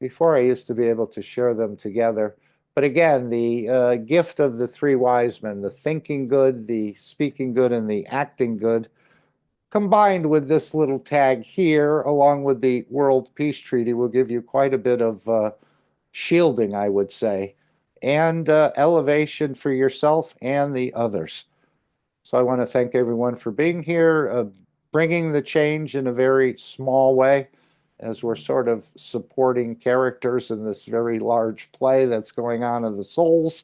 Before I used to be able to share them together. But again, the gift of the three wise men, the thinking good, the speaking good, and the acting good, combined with this little tag here, along with the World Peace Treaty, will give you quite a bit of shielding, I would say, and elevation for yourself and the others. So I want to thank everyone for being here, bringing the change in a very small way, as we're sort of supporting characters in this very large play that's going on in the souls.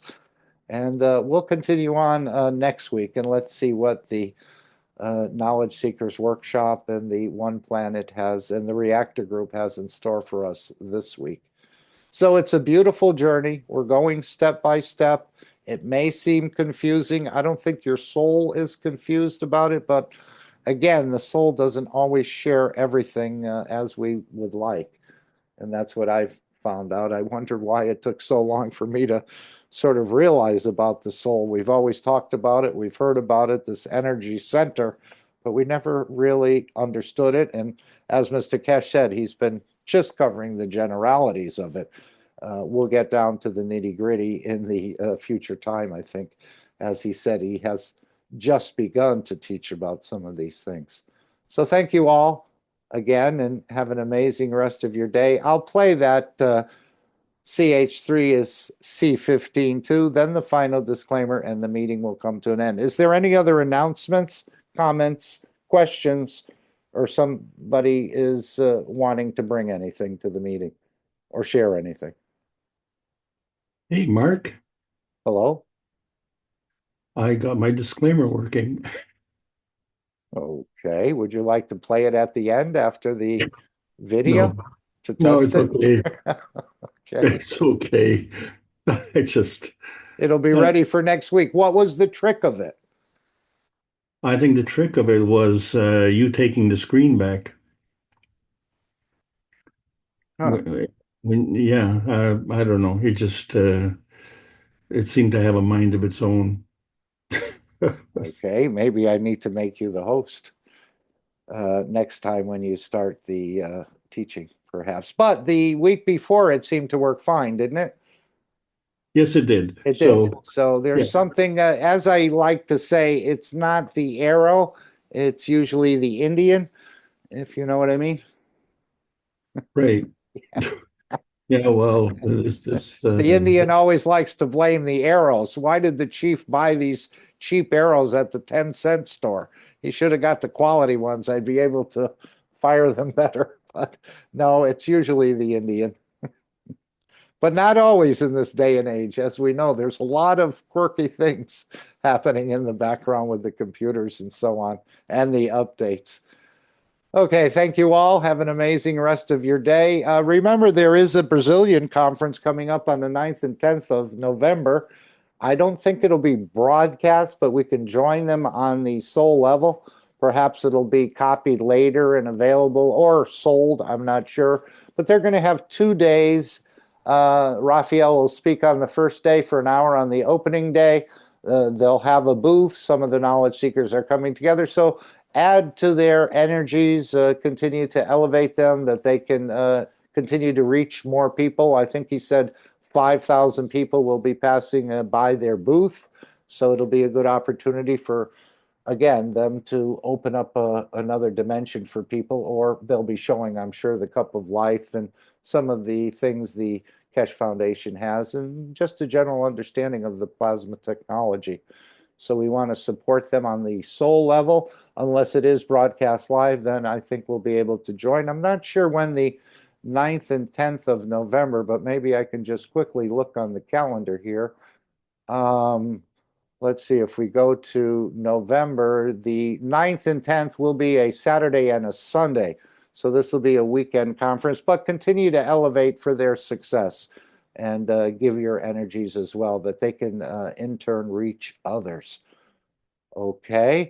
And we'll continue on next week, and let's see what the Knowledge Seekers Workshop and the One Planet has, and the Reactor Group has in store for us this week. So it's a beautiful journey. We're going step by step. It may seem confusing. I don't think your soul is confused about it, but again, the soul doesn't always share everything as we would like. And that's what I've found out. I wondered why it took so long for me to sort of realize about the soul. We've always talked about it. We've heard about it, this energy center, but we never really understood it. And as Mr. Kesh said, he's been just covering the generalities of it. We'll get down to the nitty-gritty in the future time, I think. As he said, he has just begun to teach about some of these things. So thank you all again, and have an amazing rest of your day. I'll play that CH3 is C15 too, then the final disclaimer, and the meeting will come to an end. Is there any other announcements, comments, questions, or somebody is wanting to bring anything to the meeting or share anything? Hey, Mark, Hello? I got my disclaimer working. Okay, would you like to play it at the end after the video No, to no, test it's it? okay. Okay, It's okay. I just, it'll be ready for next week. What was the trick of it? I think the trick of it was you taking the screen back. Huh. Yeah, I don't know. It just, it seemed to have a mind of its own. Okay, maybe I need to make you the host next time when you start the teaching. perhaps. But the week before, it seemed to work fine, didn't it? Yes, it did. It did. So there's yeah. something, as I like to say, it's not the arrow, it's usually the Indian, if you know what I mean. Right. Yeah, well, The Indian always likes to blame the arrows. Why did the chief buy these cheap arrows at the 10-cent store? He should have got the quality ones. I'd be able to fire them better. But no, it's usually the Indian. But not always in this day and age. As we know, there's a lot of quirky things happening in the background with the computers and so on, and the updates. Okay, thank you all. Have an amazing rest of your day. Remember, there is a Brazilian conference coming up on the 9th and 10th of November. I don't think it'll be broadcast, but we can join them on the soul level. Perhaps it'll be copied later and available or sold, I'm not sure. But they're going to have 2 days. Raphael will speak on the first day for an hour on the opening day. They'll have a booth. Some of the knowledge seekers are coming together. So add to their energies, continue to elevate them, that they can continue to reach more people. I think he said 5,000 people will be passing by their booth. So it'll be a good opportunity for, again, them to open up another dimension for people, or they'll be showing, I'm sure, the cup of life and some of the things the Keshe Foundation has, and just a general understanding of the plasma technology. So we want to support them on the soul level. Unless it is broadcast live, then I think we'll be able to join. I'm not sure when the 9th and 10th of November, but maybe I can just quickly look on the calendar here. Let's see, if we go to November, the 9th and 10th will be a Saturday and a Sunday. So this will be a weekend conference, but continue to elevate for their success and give your energies as well, that they can in turn reach others. Okay.